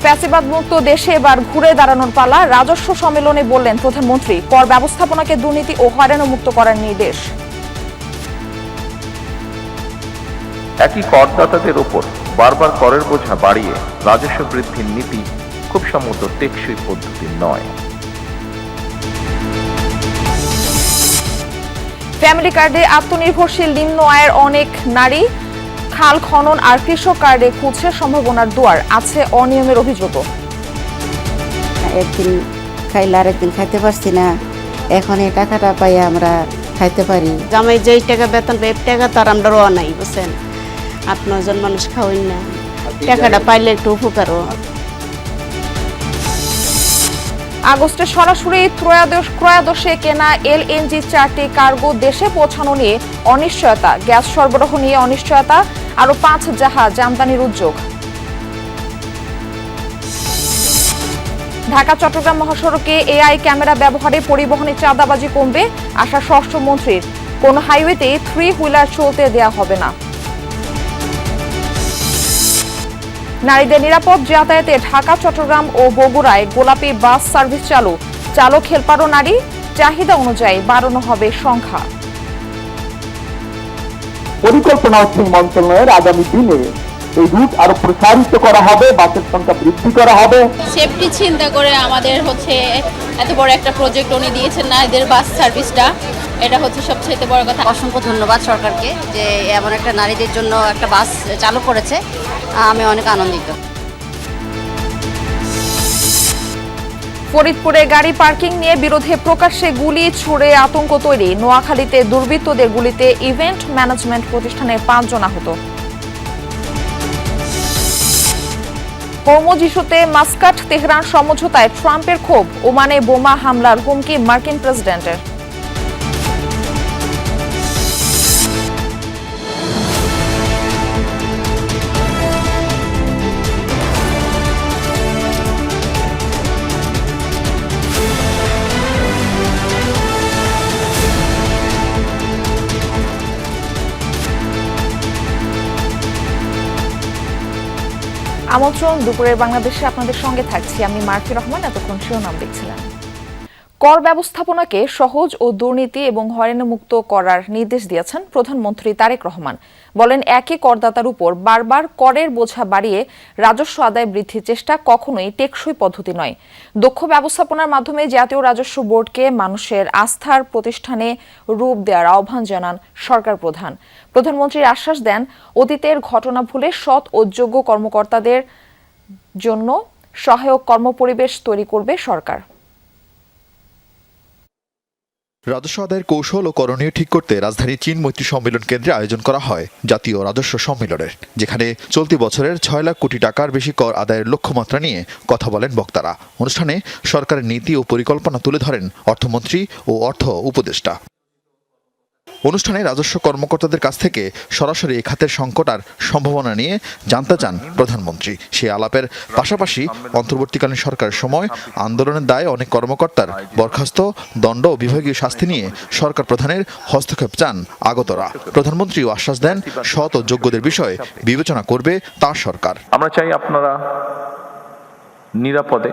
ফ্যাসিবাদ মুক্ত দেশে এবার ঘুরে দাঁড়ানোর পালা। রাজস্ব সম্মেলনে বললেন প্রধানমন্ত্রী, কর ব্যবস্থাপনাকে দুর্নীতি ও হয়রানি মুক্ত করার নির্দেশ। একই করদাতাদের ওপর বারবার করের বোঝা বাড়িয়ে রাজস্ব বৃদ্ধির নীতি খুব সম্ভবত টেকসই পদ্ধতি নয়। ফ্যামিলি কার্ডে আত্মনির্ভরশীল নিম্ন আয়ের অনেক নারী। খাল খনন আর কৃষক কার্ডে খুঁজছে সম্ভাবনার দুয়ার। আছে অনিয়মের অভিযোগও। একদিন খাইলে আরেকদিন খাইতে পারছি না, এখন এই টাকাটা পাই আমরা খাইতে পারি। জামাই যেই টাকা বেতন পাই টাকা তো আর আমরা রোয়া নাই, বুঝছেন, 8-9 জন মানুষ খাওয়াই না, টাকাটা পাইলে একটু উপকারও। আগস্টে সরাসরি ত্রয়োদশে কেনা এলএনজি 4টি কার্গো দেশে পৌঁছানো নিয়ে অনিশ্চয়তা। গ্যাস সরবরাহ নিয়ে অনিশ্চয়তা। আরো 5 জাহাজ আমদানির উদ্যোগ। ঢাকা চট্টগ্রাম মহাসড়কে এআই ক্যামেরা ব্যবহারে পরিবহনে চাঁদাবাজি কমবে। আশা স্বরাষ্ট্রমন্ত্রীর। কোন হাইওয়েতে 3 হুইলার চলতে দেয়া হবে না। নারীদের নিরাপদ যাতায়াতে ঢাকা চট্টগ্রাম ও বগুড়ায় গোলাপী বাস সার্ভিস চালু। চালক হেলপারও নারী। চাহিদা অনুযায়ী বাড়ানো হবে সংখ্যা। পরিকল্পনা হচ্ছে মন্ত্রণালয়ের আগামী দিনে এই রুট আরো প্রসারিত করা হবে, বাসের সংখ্যা বৃদ্ধি করা হবে। সেফটি চিন্তা করে আমাদের এত বড় একটা প্রজেক্ট উনি দিয়েছেন নারীদের বাস সার্ভিসটা, এটা সবচেয়ে বড় কথা। অসংখ্য ধন্যবাদ সরকারকে যে এমন একটা নারীদের জন্য একটা বাস চালু করেছে, আমি অনেক আনন্দিত। ফরিদপুরে গাড়ি পার্কিং নিয়ে বিরোধে প্রকাশ্যে গুলি ছুড়ে আতঙ্ক তৈরি। নোয়াখালীতে দুর্বৃত্তদের গুলিতে ইভেন্ট ম্যানেজমেন্ট প্রতিষ্ঠানের 5 জন আহত। হরমুজ ইস্যুতে মাস্কাট তেহরান সমঝোতায় ট্রাম্পের ক্ষোভ। ওমানে বোমা হামলার হুমকি মার্কিন প্রেসিডেন্টের। আমন্ত্রণ দুপুরের বাংলাদেশে আপনাদের সঙ্গে থাকছি আমি মার্ফি রহমান। এতক্ষণ শিরোনাম দেখছিলেন। কর ব্যবস্থাপনাকে সহজ ও দুর্নীতি এবং হয়রানিমুক্ত করার নির্দেশ দিয়েছেন প্রধানমন্ত্রী তারেক রহমান। বলেন, একই করদাতার উপর বারবার করের বোঝা বাড়িয়ে রাজস্ব আদায় বৃদ্ধির চেষ্টা কখনোই টেকসই পদ্ধতি নয়। দক্ষ ব্যবস্থাপনার মাধ্যমে জাতীয় রাজস্ব বোর্ডকে মানুষের আস্থার প্রতিষ্ঠানে রূপ দেওয়ার আহ্বান জানান সরকার প্রধান। প্রধানমন্ত্রীর আশ্বাস দেন, অতীতের ঘটনা ভুলে সৎ ও যোগ্য কর্মকর্তাদের জন্য সহায়ক কর্মপরিবেশ তৈরি করবে সরকার। রাজস্ব আদায়ের কৌশল ও করণীয় ঠিক করতে রাজধানী চীন মৈত্রী সম্মেলন কেন্দ্রে আয়োজন করা হয় জাতীয় রাজস্ব সম্মেলনের, যেখানে চলতি বছরের 6 লাখ কোটি টাকার বেশি কর আদায়ের লক্ষ্যমাত্রা নিয়ে কথা বলেন বক্তারা। অনুষ্ঠানে সরকারের নীতি ও পরিকল্পনা তুলে ধরেন অর্থমন্ত্রী ও অর্থ উপদেষ্টা। অনুষ্ঠানে রাজস্ব কর্মকর্তাদের কাছ থেকে সরাসরি এই খাতের সংকট আর সম্ভাবনা নিয়ে জানতে চান প্রধানমন্ত্রী। সে আলাপের পাশাপাশি অন্তর্বর্তীকালীন সরকারের সময় আন্দোলনের দায়ে অনেক কর্মকর্তার বরখাস্ত, দণ্ড ও বিভাগীয় শাস্তি নিয়ে সরকার প্রধানের হস্তক্ষেপ চান আগতরা। প্রধানমন্ত্রীও আশ্বাস দেন, সৎ ও যোগ্যদের বিষয়ে বিবেচনা করবে তার সরকার। আমরা চাই আপনারা নিরাপদে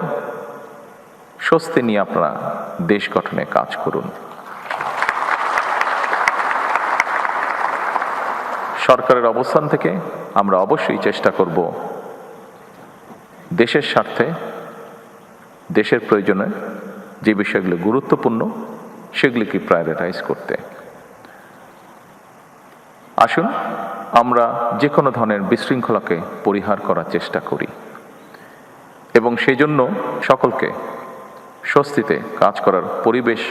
স্বস্তি নিয়ে আপনারা দেশ গঠনে কাজ করুন। সরকারের অবস্থান থেকে আমরা অবশ্যই চেষ্টা করব দেশের স্বার্থে, দেশের প্রয়োজনে যে বিষয়গুলো গুরুত্বপূর্ণ সেগুলিকে প্রায়োরিটাইজ করতে। আসুন আমরা যে কোনো ধরনের বিশৃঙ্খলাকে পরিহার করার চেষ্টা করি এবং সেই জন্য সকলকে স্বস্তিতে কাজ করার পরিবেশ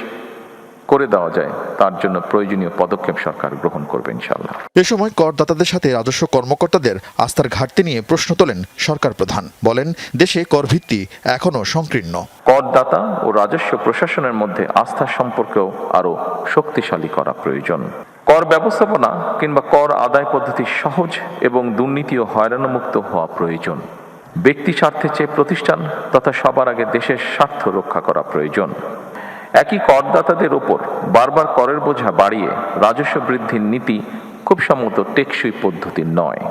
করে দেওয়া যায়, তার জন্য প্রয়োজনীয় পদক্ষেপ সরকার গ্রহণ করবে ইনশাআল্লাহ। এ সময় করদাতাদের সাথে রাজস্ব কর্মকর্তাদের আস্থার ঘাটতি নিয়ে প্রশ্ন তোলেন সরকার প্রধান। বলেন, দেশে কর ভিত্তি এখনো সংকীর্ণ। করদাতা ও রাজস্ব প্রশাসনের মধ্যে আস্থার সম্পর্কেও আরো শক্তিশালী করা প্রয়োজন। কর ব্যবস্থাপনা কিংবা কর আদায় পদ্ধতি সহজ এবং দুর্নীতি ও হয়রানিমুক্ত হওয়া প্রয়োজন। ব্যক্তি স্বার্থের চেয়ে প্রতিষ্ঠান তথা সবার আগে দেশের স্বার্থ রক্ষা করা প্রয়োজন। একই করদাতাদের ওপর বারবার করের বোঝা বাড়িয়ে রাজস্ব বৃদ্ধির নীতি খুব সম্ভবত টেকসই পদ্ধতি নয়।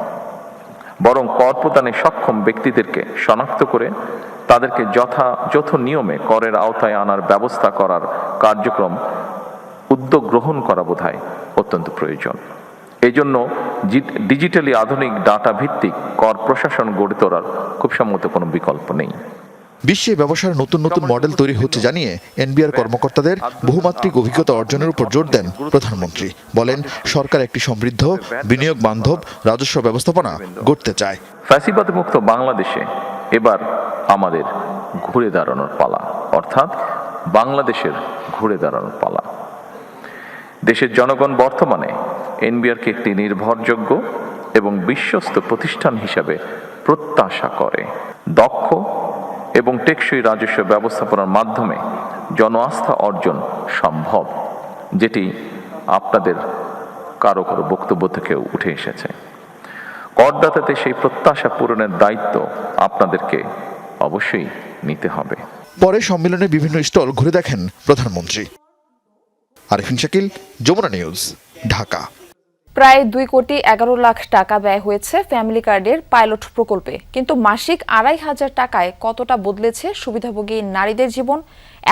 বরং কর প্রদানে সক্ষম ব্যক্তিদেরকে শনাক্ত করে তাদেরকে যথাযথ নিয়মে করের আওতায় আনার ব্যবস্থা করার কার্যক্রম উদ্যোগ গ্রহণ করা বোধহয় অত্যন্ত প্রয়োজন। এই জন্য ডিজিটালি আধুনিক ডাটা ভিত্তিক কর প্রশাসন গড়ে তোলার খুব সম্মত কোনো বিকল্প নেই। বিশ্বে ব্যবসার নতুন নতুন মডেল তৈরি হচ্ছে জানিয়ে এনবিআর কর্মকর্তাদের বহুমাত্রিক অভিজ্ঞতা অর্জনের উপর জোর দেন প্রধানমন্ত্রী। বলেন, সরকার একটি সমৃদ্ধ বিনিয়োগ বান্ধব রাজস্ব ব্যবস্থাপনা গড়তে চায়। ফ্যাসিবাদ মুক্ত বাংলাদেশে এবার আমাদের ঘুরে দাঁড়ানোর পালা, অর্থাৎ বাংলাদেশের ঘুরে দাঁড়ানোর পালা। দেশের জনগণ বর্তমানে এনবিআরকে একটি নির্ভরযোগ্য এবং বিশ্বস্ত প্রতিষ্ঠান হিসাবে প্রত্যাশা করে। দক্ষ এবং টেকসই রাজস্ব ব্যবস্থাপনার মাধ্যমে জন আস্থা অর্জন সম্ভব, যেটি আপনাদের কারো কারো বক্তব্য থেকেও উঠে এসেছে। করদাতাতে সেই প্রত্যাশা পূরণের দায়িত্ব আপনাদেরকে অবশ্যই নিতে হবে। পরে সম্মেলনে বিভিন্ন স্টল ঘুরে দেখেন প্রধানমন্ত্রী। আরিফিন শাকিল, যমুনা নিউজ, ঢাকা। প্রায় 2,11 লাখ টাকা ব্যয় হয়েছে ফ্যামিলি কার্ডের পাইলট প্রকল্পে, কিন্তু মাসিক 2,500 টাকায় কতটা বদলেছে সুবিধাভোগী নারীদের জীবন,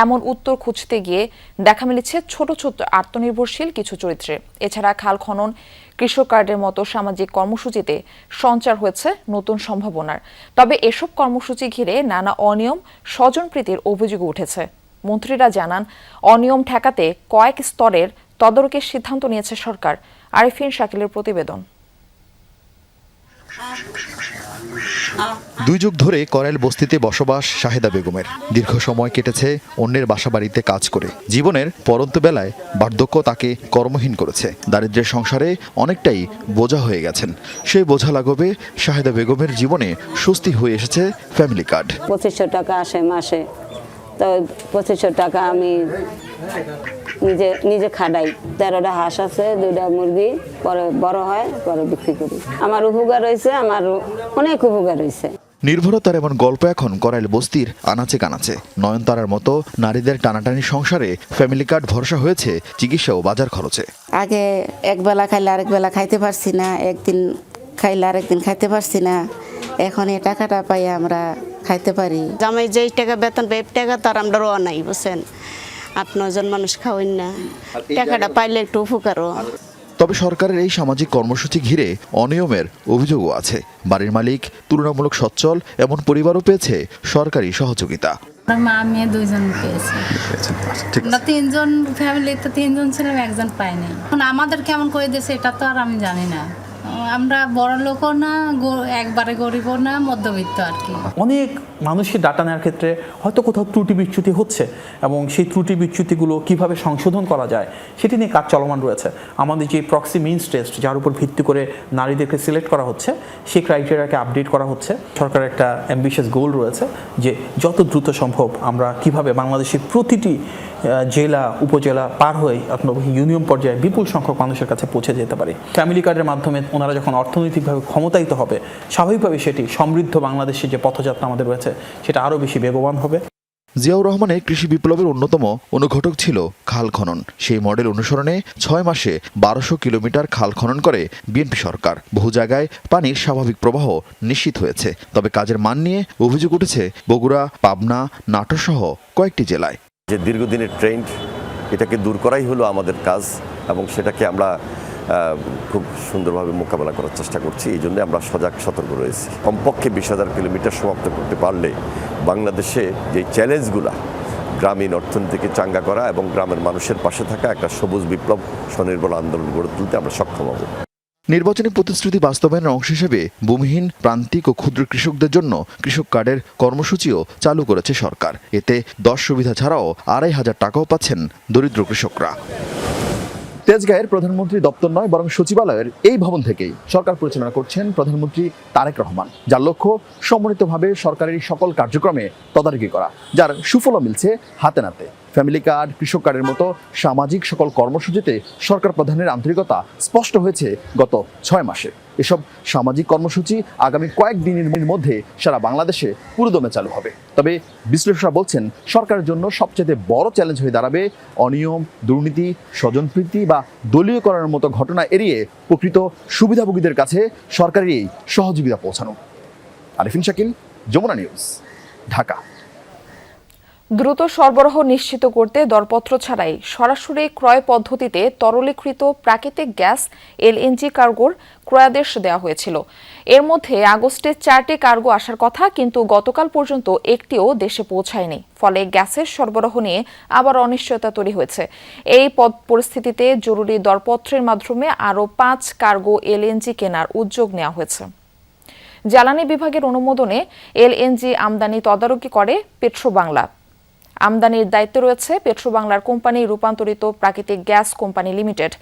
এমন উত্তর খুঁজতে গিয়ে দেখা মিলেছে ছোট ছোট আত্মনির্ভরশীল কিছু চরিত্রে। এছাড়া খাল খনন, কৃষক কার্ডের মতো সামাজিক কর্মসূচিতে সঞ্চার হয়েছে নতুন সম্ভাবনার। তবে এসব কর্মসূচি ঘিরে নানা অনিয়ম, স্বজনপ্রীতির অভিযোগ উঠেছে। মন্ত্রীরা জানান, অনিয়ম ঠেকাতে কয়েক স্তরের তদারকির সিদ্ধান্ত নিয়েছে সরকার। আরিফিন শাকিলের প্রতিবেদন। 2 যুগ ধরে করাইল বস্তিতে বসবাস শাহেদা বেগমের। দীর্ঘ সময় কেটেছে অন্যের বাসাবাড়িতে কাজ করে। জীবনের পরন্ত বেলায় বার্ধক্য তাকে কর্মহীন করেছে। দারিদ্র্যের সংসারে অনেকটাই বোঝা হয়ে গেছেন। সেই বোঝা লাঘবে শাহেদা বেগমের জীবনে স্বস্তি হয়ে এসেছে ফ্যামিলি কার্ড। 2500 টাকা আসে মাসে, তো 2500 টাকা আমি নিজে খাটাই। 13টা হাঁস আছে, 2টা মুরগি, পরে বড় হয়, পরে বিক্রি করি। আমার উপকার হয়েছে, আমার অনেক উপকার হয়েছে। নির্ভরতার এমন গল্প এখন করাইল বস্তির আনাচে কানাচে। নয়নতারার মতো নারীদের টানাটানি সংসারে ফ্যামিলি কার্ড ভরসা হয়েছে চিকিৎসা ও বাজার খরচে। আগে একবেলা খাইলে আরেক বেলা খাইতে পারছি না, একদিন খাইলে আরেকদিন খাইতে পারছি না। এখন এই টাকাটা পাই আমরা খাইতে পারি। জামাই যেই টাকা বেতন পাই, টাকা তো আর আমরা রোয়া নাই, বুঝছেন। 8-9 জন মানুষ খাওয়াই না, টাকাটা পাইলে একটু উপকারও। তবে সরকারের এই সামাজিক কর্মসূচি ঘিরে অনিয়মের অভিযোগও আছে। বাড়ির মালিক তুলনামূলক সচ্ছল এমন পরিবারও পেয়েছে সরকারি সহযোগিতা। মা মেয়ে 2 জন পেয়েছে। আমরা 3 জন ফ্যামিলিতে 3 জন ছিলাম, 1 জন পাইনি। এখন আমাদের কেমন করে দিয়েছে এটা তো আর আমি জানি না। আমরা বড় লোকও না, একবারে গরিবও না, মধ্যবিত্ত আর কি। অনেক মানুষের ডাটা নেওয়ার ক্ষেত্রে হয়তো কোথাও ত্রুটি বিচ্যুতি হচ্ছে, এবং সেই ত্রুটি বিচ্যুতিগুলো কিভাবে সংশোধন করা যায় সেটি নিয়ে কাজ চলমান রয়েছে। আমাদের যে প্রক্সি মিনস টেস্ট, যার উপর ভিত্তি করে নারীদেরকে সিলেক্ট করা হচ্ছে, সেই ক্রাইটেরিয়াকে আপডেট করা হচ্ছে। সরকারের একটা অ্যাম্বিশিয়াস গোল রয়েছে যে যত দ্রুত সম্ভব আমরা কিভাবে বাংলাদেশের প্রতিটি জেলা উপজেলা পার হয়ে ইউনিয়ন পর্যায়ে বিপুল সংখ্যক মানুষের কাছে পৌঁছে যেতে পারি। ফ্যামিলি কার্ডের মাধ্যমে ওনারা যখন অর্থনৈতিকভাবে ক্ষমতায়িত হবে, স্বাভাবিকভাবে সেটি সমৃদ্ধ বাংলাদেশের যে পথযাত্রা আমাদের রয়েছে সেটা আরও বেশি বেগবান হবে। জিয়াউর রহমানের কৃষি বিপ্লবের অন্যতম অনুঘটক ছিল খাল খনন। সেই মডেল অনুসরণে 6 মাসে 1200 কিলোমিটার খাল খনন করে বিএনপি সরকার। বহু জায়গায় পানির স্বাভাবিক প্রবাহ নিশ্চিত হয়েছে। তবে কাজের মান নিয়ে অভিযোগ উঠেছে বগুড়া, পাবনা, নাটোর সহ কয়েকটি জেলায়। যে দীর্ঘদিনের ট্রেন্ড, এটাকে দূর করাই হলো আমাদের কাজ, এবং সেটাকে আমরা খুব সুন্দরভাবে মোকাবেলা করার চেষ্টা করছি। এই জন্য আমরা সজাগ সতর্ক রয়েছি। কমপক্ষে 20,000 কিলোমিটার সমাপ্ত করতে পারলে বাংলাদেশে যে চ্যালেঞ্জগুলো, গ্রামীণ অর্থনীতিকে চাঙ্গা করা এবং গ্রামের মানুষের পাশে থাকা একটা সবুজ বিপ্লব স্বনির্ভর আন্দোলন গড়ে তুলতে আমরা সক্ষম হব। নির্বাচনী প্রতিশ্রুতি বাস্তবায়নের অংশ হিসেবে ভূমিহীন, প্রান্তিক ও ক্ষুদ্র কৃষকদের জন্য কৃষক কার্ডের কর্মসূচিও চালু করেছে সরকার। এতে 10 সুবিধা ছাড়াও 2,500 টাকাও পাচ্ছেন দরিদ্র কৃষকরা। তেজগাঁয়ের প্রধানমন্ত্রী দপ্তর নয়, বরং সচিবালয়ের এই ভবন থেকেই সরকার পরিচালনা করছেন প্রধানমন্ত্রী তারেক রহমান, যার লক্ষ্য সম্মিলিতভাবে সরকারের সকল কার্যক্রমে তদারকি করা, যার সুফলও মিলছে হাতে নাতে। ফ্যামিলি কার্ড, কৃষক কার্ডের মতো সামাজিক সকল কর্মসূচিতে সরকার প্রধানের আন্তরিকতা স্পষ্ট হয়েছে গত 6 মাসে। এসব সামাজিক কর্মসূচি আগামী কয়েকদিনের মধ্যে সারা বাংলাদেশে পুরোদমে চালু হবে। তবে বিশ্লেষকরা বলছেন সরকারের জন্য সবচেয়ে বড় চ্যালেঞ্জ হয়ে দাঁড়াবে অনিয়ম, দুর্নীতি, স্বজনপ্রীতি বা দলীয়করণের মতো ঘটনা এড়িয়ে প্রকৃত সুবিধাভোগীদের কাছে সরকারের এই সহযোগিতা পৌঁছানো। আরিফিন শাকিল, যমুনা নিউজ, ঢাকা। দ্রুত সরবরাহ নিশ্চিত করতে দরপত্র ছাড়াই সরাসরি ক্রয় পদ্ধতিতে তরলীকৃত প্রাকৃতিক গ্যাস এলএনজি কার্গোর ক্রয়াদেশ দেওয়া হয়েছিল। এর মধ্যে আগস্টে 4টি কার্গো আসার কথা, কিন্তু গতকাল পর্যন্ত একটিও দেশে পৌঁছায়নি। ফলে গ্যাসের সরবরাহ নিয়ে আবার অনিশ্চয়তা তৈরি হয়েছে। এই পরিস্থিতিতে জরুরি দরপত্রের মাধ্যমে আরও 5 কার্গো এলএনজি কেনার উদ্যোগ নেওয়া হয়েছে। জ্বালানি বিভাগের অনুমোদনে এলএনজি আমদানি তদারকি করে পেট্রোবাংলা। আমদানির দায়িত্বে রয়েছে পেট্রোবাংলার কোম্পানি রূপান্তরিত প্রাকৃতিক গ্যাস কোম্পানি লিমিটেড।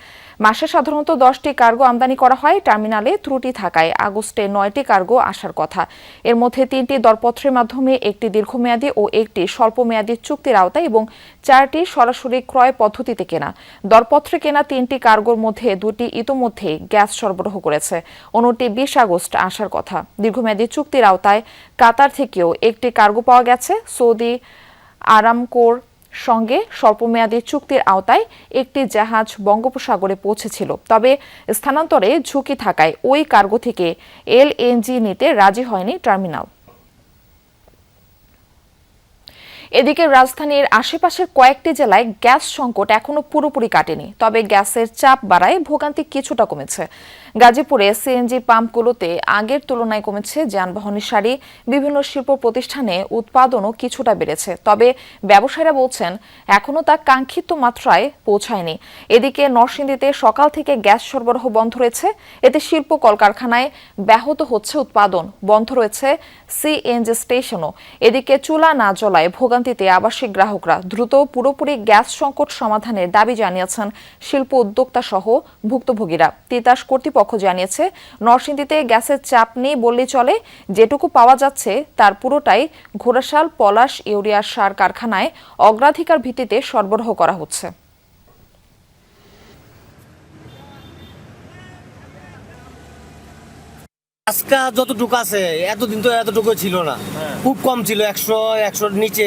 মাসে সাধারণত 10টি কার্গো আমদানি করা হয়। টার্মিনালে ত্রুটি থাকায় আগস্টে 9টি কার্গো আসার কথা। এর মধ্যে 3টি দরপত্রের মাধ্যমে, একটি দীর্ঘমেয়াদী ও একটি স্বল্পমেয়াদী চুক্তির আওতায় এবং 4টি সরাসরি ক্রয় পদ্ধতিতে কেনা। দরপত্রে কেনা 3টি কার্গোর মধ্যে 2টি ইতোমধ্যে গ্যাস সরবরাহ করেছে, অন্যটি 20 আগস্ট আসার কথা। দীর্ঘমেয়াদী চুক্তির আওতায় কাতার থেকেও একটি কার্গো পাওয়া গেছে। সৌদি আরামকোর সঙ্গে স্বল্পমেয়াদী চুক্তির আওতায় একটি জাহাজ বঙ্গোপসাগরে পৌঁছেছিল, তবে স্থানান্তরে ঝুঁকি থাকায় ওই কার্গো থেকে এলএনজি নিতে রাজি হয়নি টার্মিনাল। এদিকে রাজধানীর আশেপাশের কয়েকটি জেলায় গ্যাস সংকট এখনো পুরোপুরি কাটেনি, তবে গ্যাসের চাপ বাড়ায় ভোগান্তি কিছুটা কমেছে। গাজীপুরে সিএনজি পাম্পগুলোতে আগের তুলনায় কমেছে যানবাহনের সারি। বিভিন্ন শিল্প প্রতিষ্ঠানে উৎপাদনও কিছুটা বেড়েছে, তবে ব্যবসায়ীরা বলছেন এখনো তা কাঙ্ক্ষিত মাত্রায় পৌঁছায়নি। এদিকে নরসিংদীতে সকাল থেকে গ্যাস সরবরাহ বন্ধ রয়েছে। এতে শিল্প কলকারখানায় ব্যাহত হচ্ছে উৎপাদন, বন্ধ রয়েছে সিএনজি স্টেশনও। এদিকে চুলা না জ্বলায় ভোগান্তিতে আবাসিক গ্রাহকরা। দ্রুত পুরোপুরি গ্যাস সংকট সমাধানের দাবি জানিয়েছেন শিল্প উদ্যোক্তা সহ ভুক্তভোগীরা। তিতাস কর্তৃপক্ষ জানিয়েছে নরসিংদীতে গ্যাসের চাপ নেই বললেই চলে। যেটুকু পাওয়া যাচ্ছে তার পুরোটাই ঘোড়াশাল পলাশ ইউরিয়া সার কারখানায় অগ্রাধিকার ভিত্তিতে সরবরাহ করা হচ্ছে। আজকে যতটুকু আছে এতদিন তো এতটুকু ছিল না, খুব কম ছিল, 100-100 নিচে।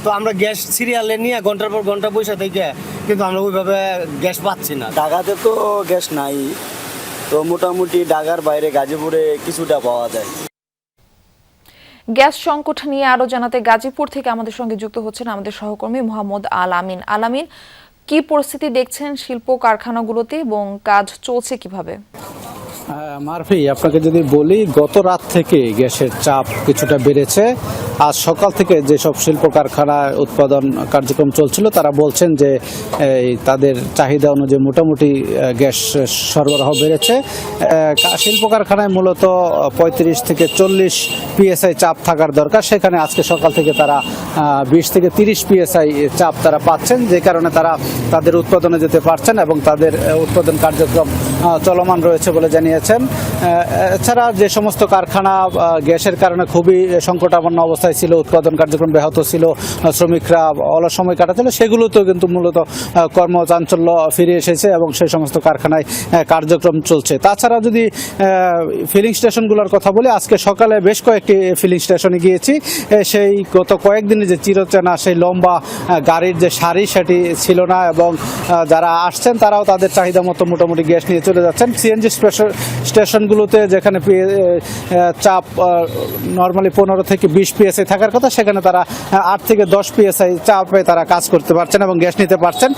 তো আমরা গ্যাস সিরিয়ালে নিয়ে ঘন্টার পর ঘন্টা পয়সা থেকে, কিন্তু আমরা ওইভাবে গ্যাস পাচ্ছি না। ঢাকাতে তো গ্যাস নাই, তো মোটামুটি ঢাকার বাইরে গাজীপুরে কিছুটা পাওয়া যায়। গ্যাস সংকট নিয়ে আরো জানাতে গাজীপুর থেকে আমাদের সঙ্গে যুক্ত হচ্ছেন আমাদের সহকর্মী মোহাম্মদ আল আমিন। আল আমিন, কি পরিস্থিতি দেখছেন শিল্প কারখানাগুলোতে এবং কাজ চলছে কিভাবে? মারফি, আপনাকে যদি বলি, গত রাত থেকে গ্যাসের চাপ কিছুটা বেড়েছে। আজ সকাল থেকে যেসব শিল্প কারখানায় উৎপাদন কার্যক্রম চলছিল তারা বলছেন যে তাদের চাহিদা অনুযায়ী মোটামুটি গ্যাস সরবরাহ বেড়েছে। শিল্প কারখানায় মূলত 35 থেকে 40 PSI চাপ থাকার দরকার, সেখানে আজকে সকাল থেকে তারা 20 থেকে 30 PSI চাপ তারা পাচ্ছেন, যে কারণে তারা তাদের উৎপাদনে যেতে পারছেন এবং তাদের উৎপাদন কার্যক্রম চলমান রয়েছে বলে জানিয়েছেন। এছাড়া যে সমস্ত কারখানা গ্যাসের কারণে খুবই সংকটাপন্ন অবস্থায় ছিল, উৎপাদন কার্যক্রম ব্যাহত ছিল, শ্রমিকরা অলস সময় কাটাচ্ছিল, সেগুলোতেও কিন্তু মূলত কর্মচাঞ্চল্য ফিরে এসেছে এবং সেই সমস্ত কারখানায় কার্যক্রম চলছে। তাছাড়া যদি ফিলিং স্টেশনগুলোর কথা বলি, আজকে সকালে বেশ কয়েকটি ফিলিং স্টেশনে গিয়েছি। সেই গত কয়েকদিনে যে চিরচেনা সেই লম্বা গাড়ির যে সারি সেটি ছিল না এবং যারা আসছেন তারাও তাদের চাহিদা মতো মোটামুটি গ্যাস নিয়ে চলে যাচ্ছেন। সিএনজি স্টেশনগুলোতে যেখানে চাপ নর্মালি 15 থেকে 20 PSI থাকার কথা, সেখানে তারা 8 থেকে 10 PSI চাপে তারা কাজ করতে পারছেন এবং গ্যাস নিতে পারছেন।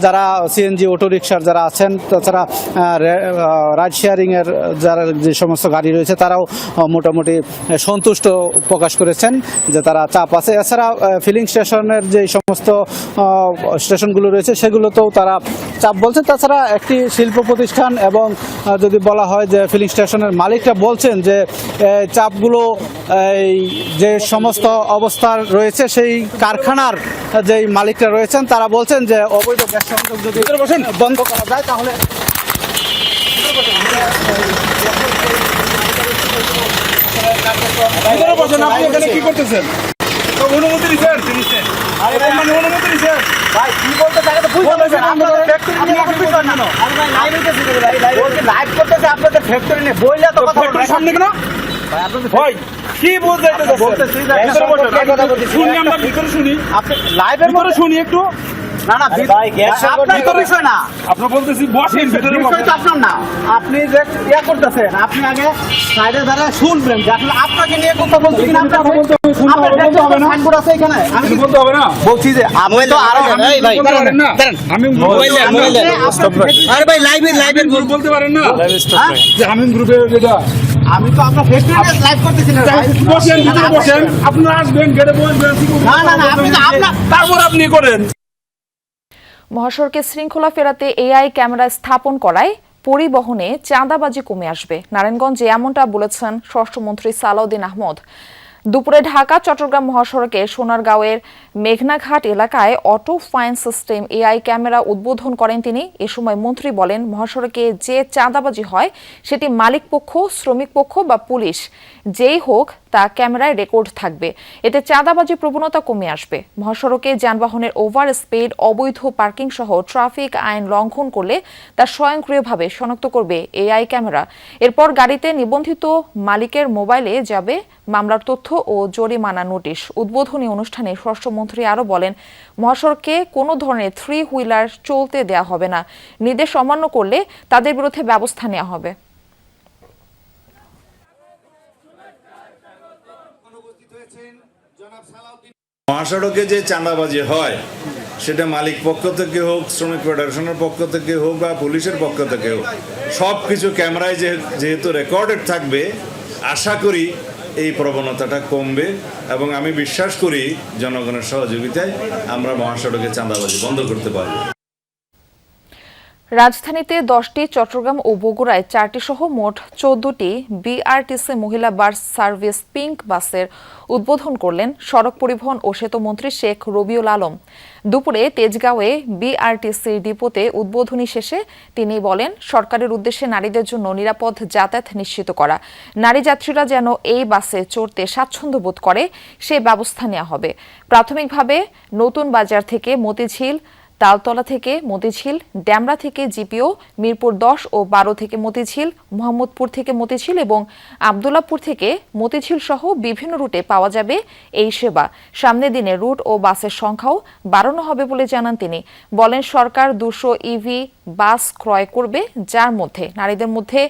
যারা সিএনজি অটোরিকশার যারা আছেন, তাছাড়া রাইড শেয়ারিংয়ের যারা যে সমস্ত গাড়ি রয়েছে তারাও মোটামুটি সন্তুষ্ট প্রকাশ করেছেন যে তারা চাপ আছে। এছাড়া ফিলিং স্টেশনের যে সমস্ত স্টেশনগুলো রয়েছে সেগুলোতেও তারা চাপ বলছেন। তাছাড়া একটি শিল্প প্রতিষ্ঠান এবং যদি বলা হয় যে ফিলিং স্টেশনের মালিকরা বলছেন যে চাপগুলো যে সমস্ত অবস্থা রয়েছে সেই কারখানার যেই মালিকরা রয়েছেন তারা বলছেন যে অবৈধ গ্যাস সংযোগ যদি বন্ধ করা যায় তাহলে আপনি এখানে কি করতেছেন? অনুমতি দিচ্ছেন? ভাই কি বলতে থাকে তো বুঝতে পারছেন আপনাদের ফ্যাক্টরি নিয়ে কিছু না আরে ভাই লাইভ হইতেছে ভাই লাইভ করতেছে আপনাদের ফ্যাক্টরি নিয়ে বইলা তো কথা বলতে সামনে কেন ভাই আপনাদের ভাই কি বুঝাইতেছে বলতেছি কথা বলছি শুনি আমরা ভিতরে শুনি আপনি লাইভের মধ্যে শুনি একটু না না ভাই গ্যাস আপনার তো বিষয় না আপনি বলতেছি বসেন ভিতরে বিষয় তো আপনার না আপনি যে ইয়া করতেছেন আপনি আগে সাইডে দাঁড়ায় শুনবেন যে আসলে আপনাকে নিয়ে কথা বলছি কিনা আপনার বলতে হবে না সাইনবোর্ড আছে এখানে আমি বলতে হবে না বলছি যে আমি তো আরো এই ভাই আমি মোবাইলে আরে ভাই লাইভে বলতে পারেন না লাইভ স্টপ যে আমি গ্রুপে যেটা আমি তো আপনার ফেসবুকে লাইভ করতেছি না বসেন ভিতরে বসেন আপনারা আসবেন গেটে বসবেন না না না আপনি তারপর আপনি করেন। মহাসড়কে শৃঙ্খলা ফেরাতে এআই ক্যামেরা স্থাপন করায় পরিবহনে চাঁদাবাজি কমে আসবে। নারায়ণগঞ্জে এমনটা বলেছেন স্বরাষ্ট্রমন্ত্রী সালাউদ্দিন আহমদ। দুপুরে ঢাকা চট্টগ্রাম মহাসড়কে সোনারগাঁওয়ের মেঘনাঘাট এলাকায় auto fine system AI camera উদ্বোধন করেন তিনি। এ সময় মন্ত্রী বলেন, মহাসড়কে যে চাঁদাবাজি হয় সেটি মালিক পক্ষ, শ্রমিক পক্ষ বা পুলিশ যেই হোক তা ক্যামেরায় রেকর্ড থাকবে। এতে চাঁদাবাজি প্রবণতা কমে আসবে। মহাসড়কে যানবাহনের ওভার স্পিড, অবৈধ পার্কিং সহ ট্রাফিক আইন লঙ্ঘন করলে তা স্বয়ংক্রিয়ভাবে শনাক্ত করবে এআই ক্যামেরা। এরপর গাড়িতে নিবন্ধিত মালিকের মোবাইলে যাবে মামলার তথ্য ও জরিমানা নোটিশ। উদ্বোধনী অনুষ্ঠানে স্বরাষ্ট্রমন্ত্রী আরও বলেন, মহাসড়কে কোনো ধরনের 3 হুইলার চলতে দেওয়া হবে না। নির্দেশ অমান্য করলে তাদের বিরুদ্ধে ব্যবস্থা নেওয়া হবে। মহাসড়কে যে চাঁদাবাজি হয় সেটা মালিক পক্ষ থেকে হোক, শ্রমিক ফেডারেশনের পক্ষ থেকে হোক বা পুলিশের পক্ষ থেকে হোক, সব কিছু ক্যামেরায় যেহেতু রেকর্ডেড থাকবে, আশা করি এই প্রবণতাটা কমবে এবং আমি বিশ্বাস করি জনগণের সহযোগিতায় আমরা মহাসড়কে চাঁদাবাজি বন্ধ করতে পারব। রাজধানীতে 10টি, চট্টগ্রাম ও বগুড়ায় 4টি সহ মোট 14টি বিআরটিসি মহিলা বাস সার্ভিস পিঙ্ক বাসের উদ্বোধন করলেন সড়ক পরিবহন ও সেতুমন্ত্রী শেখ রবিউল আলম। দুপুরে তেজগাঁওয়ে বিআরটিসি ডিপোতে উদ্বোধনী শেষে তিনি বলেন, সরকারের উদ্দেশ্যে নারীদের জন্য নিরাপদ যাতায়াত নিশ্চিত করা, নারী যাত্রীরা যেন এই বাসে চড়তে স্বাচ্ছন্দ্য বোধ করে সে ব্যবস্থা নেওয়া হবে। প্রাথমিকভাবে নতুন বাজার থেকে মতিঝিল, তালতলা থেকে মতিঝিল, ড্যামরা থেকে জিপিও, মিরপুর 10 ও 12 থেকে মতিঝিল, মোহাম্মদপুর থেকে মতিঝিল এবং আব্দুল্লাহপুর থেকে মতিঝিল সহ বিভিন্ন রুটে পাওয়া যাবে এই সেবা। সামনের দিনে রুট ও বাসের সংখ্যাও বাড়ানো হবে বলে জানান তিনি। বলেন, সরকার 200 ইভি বাস ক্রয় করবে, যার মধ্যে নারীদের মধ্যে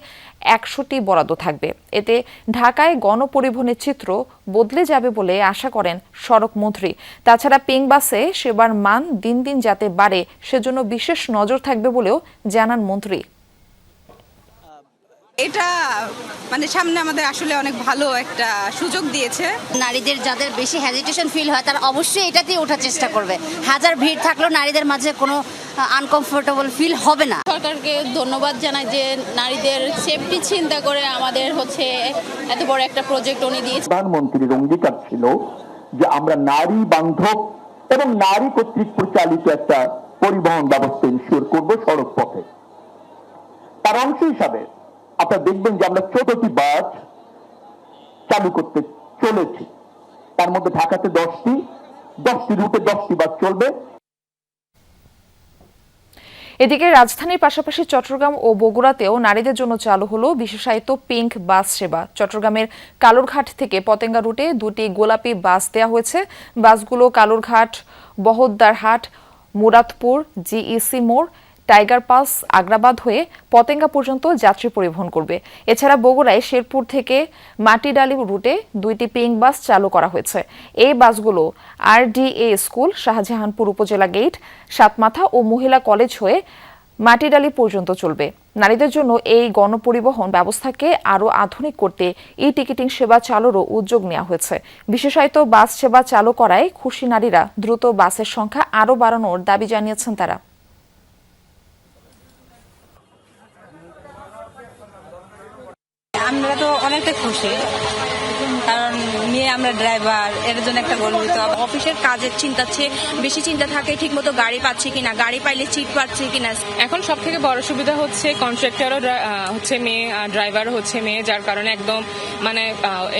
100টি বরাদ্দ থাকবে। এতে ঢাকায় গণপরিবহনের চিত্র বদলে যাবে বলে আশা করেন সড়ক মন্ত্রী। তাছাড়া পিঙ্ক বাসে সেবার মান দিন দিন যাতে বাড়ে সেজন্য বিশেষ নজর থাকবে বলেও জানান মন্ত্রী। এটা মানে সামনে আমাদের আসলে অনেক ভালো একটা সুযোগ দিয়েছে। নারীদের যাদের বেশি হেজিটেশন ফিল হয় তারা অবশ্যই এটাতেই ওঠার চেষ্টা করবে। হাজার ভিড় থাকলেও নারীদের মাঝে কোনো আনকমফোর্টেবল ফিল হবে না। সরকারকে ধন্যবাদ জানাই যে নারীদের সেফটি চিন্তা করে আমাদের এত বড় একটা প্রজেক্ট উনি দিয়েছেন। প্রধানমন্ত্রীর অঙ্গীকার ছিল যে আমরা নারী বান্ধব এবং নারী কর্তৃক পরিচালিত একটা পরিবহন ব্যবস্থা ইনশিওর করবো সড়ক পথে। তার অংশ হিসাবে আপনারা দেখবেন যে আমরা 14টি বাস চালু করতে চলেছি। তার মধ্যে ঢাকাতে 10টি রুটে 10টি বাস চলবে। এদিকে রাজধানীর পাশাপাশি চট্টগ্রাম ও বগুড়াতেও নারীদের জন্য চালু হলো বিশেষায়িত পিঙ্ক বাস সেবা। চট্টগ্রামের কালুরঘাট থেকে পতেঙ্গা রুটে 2টি গোলাপি বাস দেওয়া হয়েছে। বাসগুলো কালুরঘাট, বহদ্দারহাট, মুরাদপুর, জিইসি মোড়, টাইগার পাস, আগ্রাবাদ হয়ে পতেঙ্গা পর্যন্ত যাত্রী পরিবহন করবে। এছাড়া বগুড়ায় শেরপুর থেকে মাটিডালি রুটে 2টি পিঙ্ক বাস চালু করা হয়েছে। এই বাসগুলো RDA স্কুল, শাহজাহানপুর উপজেলা গেট, সাতমাথা ও মহিলা কলেজ হয়ে মাটিডালি পর্যন্ত চলবে। নারীদের জন্য এই গণপরিবহন ব্যবস্থাকে আরও আধুনিক করতে ই-টিকিটিং সেবা চালুরও উদ্যোগ নেওয়া হয়েছে। বিশেষায়িত বাস সেবা চালু করায় খুশি নারীরা দ্রুত বাসের সংখ্যা আরও বাড়ানোর দাবি জানিয়েছেন তারা। আমরা তো অনেকটা খুশি, কারণ নিয়ে আমরা ড্রাইভার, এর জন্য একটা গর্বিত। অফিসের কাজের চিন্তা চেয়ে বেশি চিন্তা থাকে ঠিকমতো গাড়ি পাচ্ছি কিনা, গাড়ি পাইলে সিট পাচ্ছি কিনা। এখন সব থেকে বড় সুবিধা হচ্ছে কন্ট্রাক্টরও হচ্ছে মেয়ে, ড্রাইভারও হচ্ছে মেয়ে, যার কারণে একদম মানে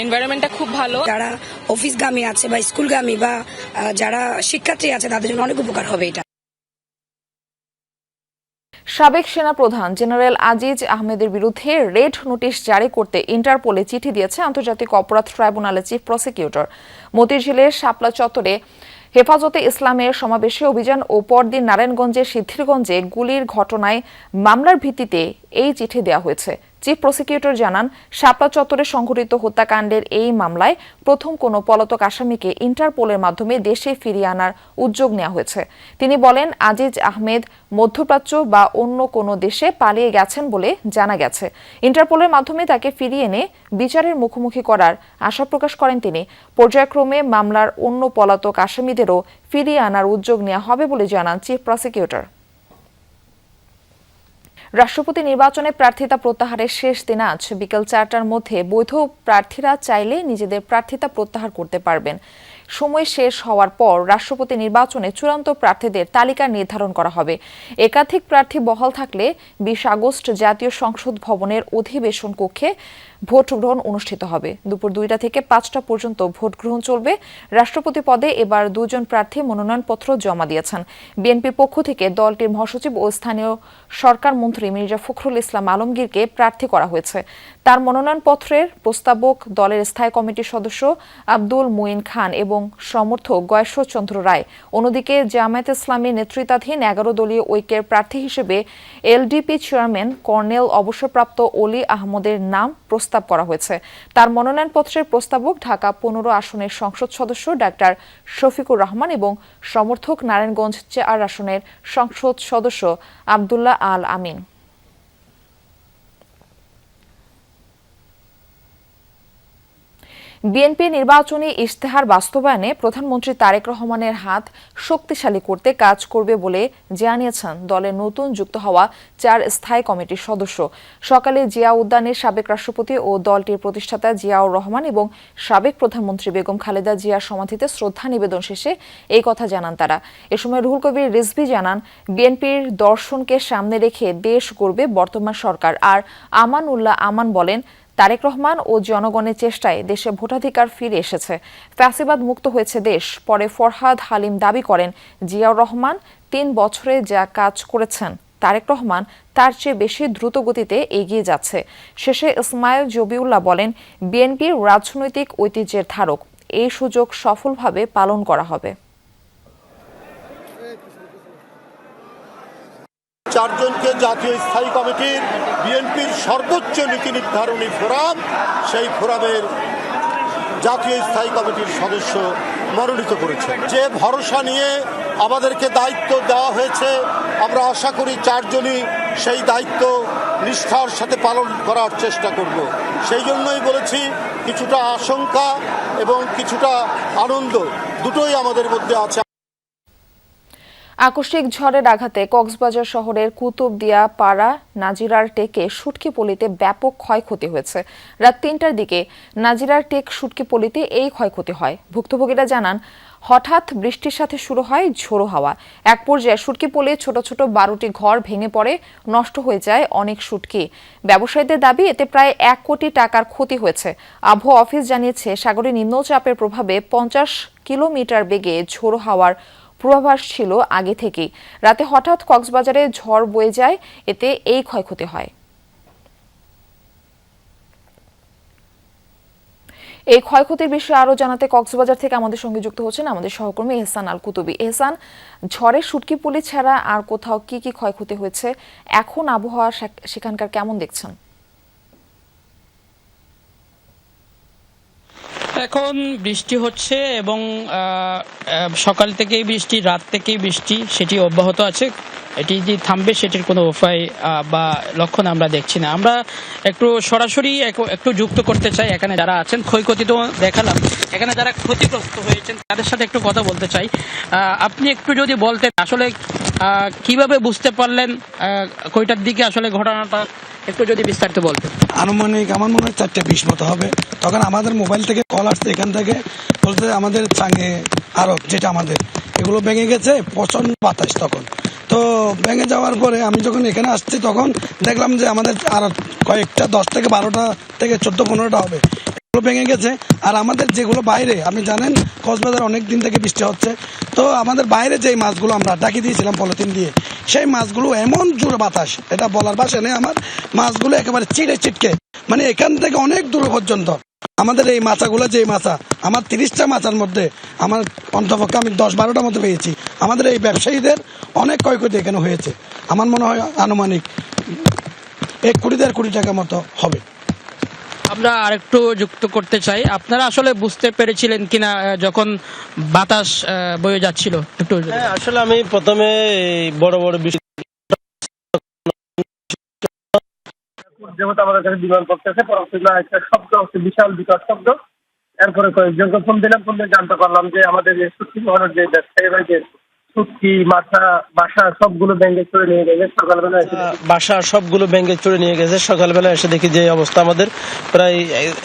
এনভায়রনমেন্টটা খুব ভালো। যারা অফিসগামী আছে বা স্কুলগামী বা যারা শিক্ষার্থী আছে তাদের জন্য অনেক উপকার হবে এটা। সাবেক সেনাপ্রধান জেনারেল আজিজ আহমেদের বিরুদ্ধে রেড নোটিশ জারি করতে ইন্টারপোলে চিঠি দিয়েছে আন্তর্জাতিক অপরাধ ট্রাইব্যুনালের চিফ প্রসিকিউটর। মতিঝিলের শাপলা চত্বরে হেফাজতে ইসলামের সমাবেশে অভিযান ও পরদিন নারায়ণগঞ্জের সিদ্ধিরগঞ্জে গুলির ঘটনায় মামলার ভিত্তিতে এই চিঠি দেওয়া হয়েছে। চিফ প্রসিকিউটর জানান, শাপলা চত্বরে সংঘটিত হত্যাকাণ্ডের এই মামলায় প্রথম কোনো পলাতক আসামিকে ইন্টারপোলের মাধ্যমে দেশে ফিরিয়ে আনার উদ্যোগ নেওয়া হয়েছে। তিনি বলেন, আজিজ আহমেদ মধ্যপ্রাচ্য বা অন্য কোনো দেশে পালিয়ে গেছেন বলে জানা গেছে। ইন্টারপোলের মাধ্যমে তাকে ফিরিয়ে এনে বিচারের মুখোমুখি করার আশা প্রকাশ করেন তিনি। পর্যায়ক্রমে মামলার অন্য পলাতক আসামিদেরও ফিরিয়ে আনার উদ্যোগ নেওয়া হবে বলে জানান চিফ প্রসিকিউটর। রাষ্ট্রপতি নির্বাচনে প্রার্থিতা প্রত্যাহারের শেষ দিন আজ বিকেল 4টার মধ্যে বৈধ প্রার্থীরা চাইলে নিজেদের প্রার্থিতা প্রত্যাহার করতে পারবেন। সময় শেষ হওয়ার পর রাষ্ট্রপতি নির্বাচনে চূড়ান্ত প্রার্থীদের তালিকা নির্ধারণ করা হবে। একাধিক প্রার্থী বহাল থাকলে 20 আগস্ট জাতীয় সংসদ ভবনের অধিবেশন কক্ষে ভোট গ্রহণ অনুষ্ঠিত হবে। দুপুর 2টা থেকে 5টা পর্যন্ত ভোট গ্রহণ চলবে। রাষ্ট্রপতি পদে এবার 2 জন প্রার্থী মনোনয়নপত্র জমা দিয়েছেন। বিএনপির পক্ষ থেকে দলটির মহাসচিব ও স্থানীয় সরকার মন্ত্রী মির্জা ফখরুল ইসলাম আলমগীরকে প্রার্থী করা হয়েছে। তার মনোনয়নপত্রের প্রস্তাবক দলের স্থায়ী কমিটির সদস্য আব্দুল মুইন খান এবং সমর্থক গয়েশ্বরচন্দ্র রায়। অন্যদিকে জামায়াত ইসলামী নেতৃত্বাধীন 11 দলীয় ঐক্যের প্রার্থী হিসেবে এলডিপি চেয়ারম্যান কর্নেল অবসরপ্রাপ্ত অলি আহমদের নাম প্রস্তাব করা হয়েছে। তার মনোনয়নপত্রের প্রস্তাবক ঢাকা 15 আসনের সংসদ সদস্য ডাক্তার শফিকুর রহমান এবং সমর্থক নারায়ণগঞ্জ 4 আসনের সংসদ সদস্য আব্দুল্লাহ আল আমিন। বিএনপি নির্বাচনী ইশতেহার বাস্তবায়নে প্রধানমন্ত্রী তারেক রহমানের হাত শক্তিশালী করতে কাজ করবে বলে জানিয়েছেন দলের নতুন যুক্ত হওয়া 4 স্থায়ী কমিটির সদস্য। সকালে জিয়া উদ্যানের সাবেক রাষ্ট্রপতি ও দলটির প্রতিষ্ঠাতা জিয়াউর রহমান এবং সাবেক প্রধানমন্ত্রী বেগম খালেদা জিয়ার সমাধিতে শ্রদ্ধা নিবেদন শেষে এই কথা জানান তারা। এ সময় রুহুল কবির রিজভী জানান, বিএনপির দর্শনকে সামনে রেখে দেশ গড়বে বর্তমান সরকার। আর আমান উল্লাহ আমান বলেন, তারেক রহমান ও জনগণের চেষ্টায় দেশে ভোটাধিকার ফিরে এসেছে, ফ্যাসিবাদ মুক্ত হয়েছে দেশ। পরে ফরহাদ হালিম দাবি করেন, জিয়াউর রহমান 3 বছরে যা কাজ করেছেন তারেক রহমান তার চেয়ে বেশি দ্রুত গতিতে এগিয়ে যাচ্ছে। শেষে ইসমাইল জবিউল্লাহ বলেন, বিএনপির রাজনৈতিক ঐতিহ্যের ধারক, এই সুযোগ সফলভাবে পালন করা হবে। 4 জনকে জাতীয় স্থায়ী কমিটির বিএনপির সর্বোচ্চ নীতি নির্ধারণী ফোরাম, সেই ফোরামের জাতীয় স্থায়ী কমিটির সদস্য মনোনীত করেছে। যে ভরসা নিয়ে আমাদেরকে দায়িত্ব দেওয়া হয়েছে, আমরা আশা করি 4 জনই সেই দায়িত্ব নিষ্ঠার সাথে পালন করার চেষ্টা করব। সেই জন্যই বলেছি, কিছুটা আশঙ্কা এবং কিছুটা আনন্দ দুটোই আমাদের মধ্যে আছে। আকস্মিক ঝড়ের আঘাতে কক্সবাজার শহরের কুতুবদিয়া পাড়া নাজিরার টেকে শুটকিপল্লিতে ব্যাপক ক্ষয়ক্ষতি হয়েছে। রাত 3টার দিকে নাজিরার টেক শুটকিপল্লিতে এই ক্ষয়ক্ষতি হয়। ভুক্তভোগীরা জানান, হঠাৎ বৃষ্টির সাথে শুরু হয় ঝোড়ো হাওয়া। এক পর্যায়ে শুটকিপল্লির ছোট ছোট 12টি ঘর ভেঙে পড়ে, নষ্ট হয়ে যায় অনেক শুটকি। ব্যবসায়ীদের দাবি, এতে প্রায় 1 কোটি টাকার ক্ষতি হয়েছে। আবহাওয়া অফিস জানিয়েছে, সাগরে নিম্নচাপের প্রভাবে 50 কিলোমিটার বেগে ঝোড়ো হাওয়ার পূর্বাভাস ছিল আগে থেকেই। রাতে হঠাৎ কক্সবাজারে ঝড় বয়ে যায়, এতে এই ক্ষয়ক্ষতি হয়। এই ক্ষয়ক্ষতির বিষয়ে আরো জানাতে কক্সবাজার থেকে আমাদের সঙ্গে যুক্ত হচ্ছেন আমাদের সহকর্মী এহসান আল কুতুবী। এহসান, ঝড়ে শুটকিপল্লি ছাড়া আর কোথাও কি কি ক্ষয়ক্ষতি হয়েছে, এখন আবহাওয়া সেখানকার কেমন দেখছেন? এখন বৃষ্টি হচ্ছে এবং সকাল থেকেই বৃষ্টি, রাত থেকেই বৃষ্টি, সেটি অব্যাহত আছে। এটি যে থামবে সেটির কোনো উপায় বা লক্ষণ আমরা দেখছি না। আমরা একটু সরাসরি একটু যুক্ত করতে চাই এখানে যারা আছেন। ক্ষয়ক্ষতি তো দেখালাম, এখানে যারা ক্ষতিগ্রস্ত হয়েছেন তাদের সাথে একটু কথা বলতে চাই। আপনি একটু যদি বলতেন আসলে কিভাবে বুঝতে পারলেন কয়টার দিকে আসলে ঘটনাটা একটু যদি বিস্তারিত বলতেন। আনুমানিক আমার মনে হয় 4:20 মতো হবে। তখন আমাদের মোবাইল থেকে কল আসছে, এখান থেকে বলতে আমাদের চাঙে আরো যেটা আমাদের এগুলো ভেঙে গেছে, প্রচন্ড বাতাস তখন। তো ভেঙে যাওয়ার পরে আমি যখন এখানে আসছি তখন দেখলাম যে আমাদের আর কয়েকটা 10 থেকে 12টা থেকে 14-15টা হবে এগুলো ভেঙে গেছে। আর আমাদের যেগুলো বাইরে, আপনি জানেন কক্সবাজার অনেক দিন থেকে বৃষ্টি হচ্ছে, তো আমাদের বাইরে যেই মাছগুলো আমরা ডাকি দিয়েছিলাম পলিথিন দিয়ে, সেই মাছগুলো এমন জোরে বাতাস, এটা বলার ভাষা নেই, আমার মাছগুলো একেবারে ছিটকে মানে এখান থেকে অনেক দূর পর্যন্ত আমাদের এই মাছাগুলো, যে মাছা আমার 30টা মাছার মধ্যে আমার অন্তপক্ষে আমি 10-12টার মতো পেয়েছি। আমাদের এই ব্যবসায়ীদের অনেক ক্ষয়ক্ষতি এখানে হয়েছে। আমার মনে হয় আনুমানিক 1 কোটি 1.5 কোটি টাকা মতো হবে। আমরা আরেকটু যুক্ত করতে চাই, আপনারা আসলে বুঝতে পেরেছিলেন কিনা যখন বাতাস বয়ে যাচ্ছিল? একটু আসলে আমি প্রথমে বড় বড় যেহেতু আমাদের কাছে বিমান করতেছে, পরবর্তীতে একটা শব্দ হচ্ছে, বিশাল বিকট শব্দ। এরপরে কয়েকজনকে ফোন দিলাম, ফোন দিয়ে জানতে পারলাম যে আমাদের যে সুটকি মহলের যে ব্যবসায়ী ভাইদের সুটকি, মাথা, বাসা সবগুলো ব্যাংকে চড়ে নিয়ে গেছে। সকালবেলা সকালবেলা এসে দেখি যে অবস্থা, আমাদের প্রায়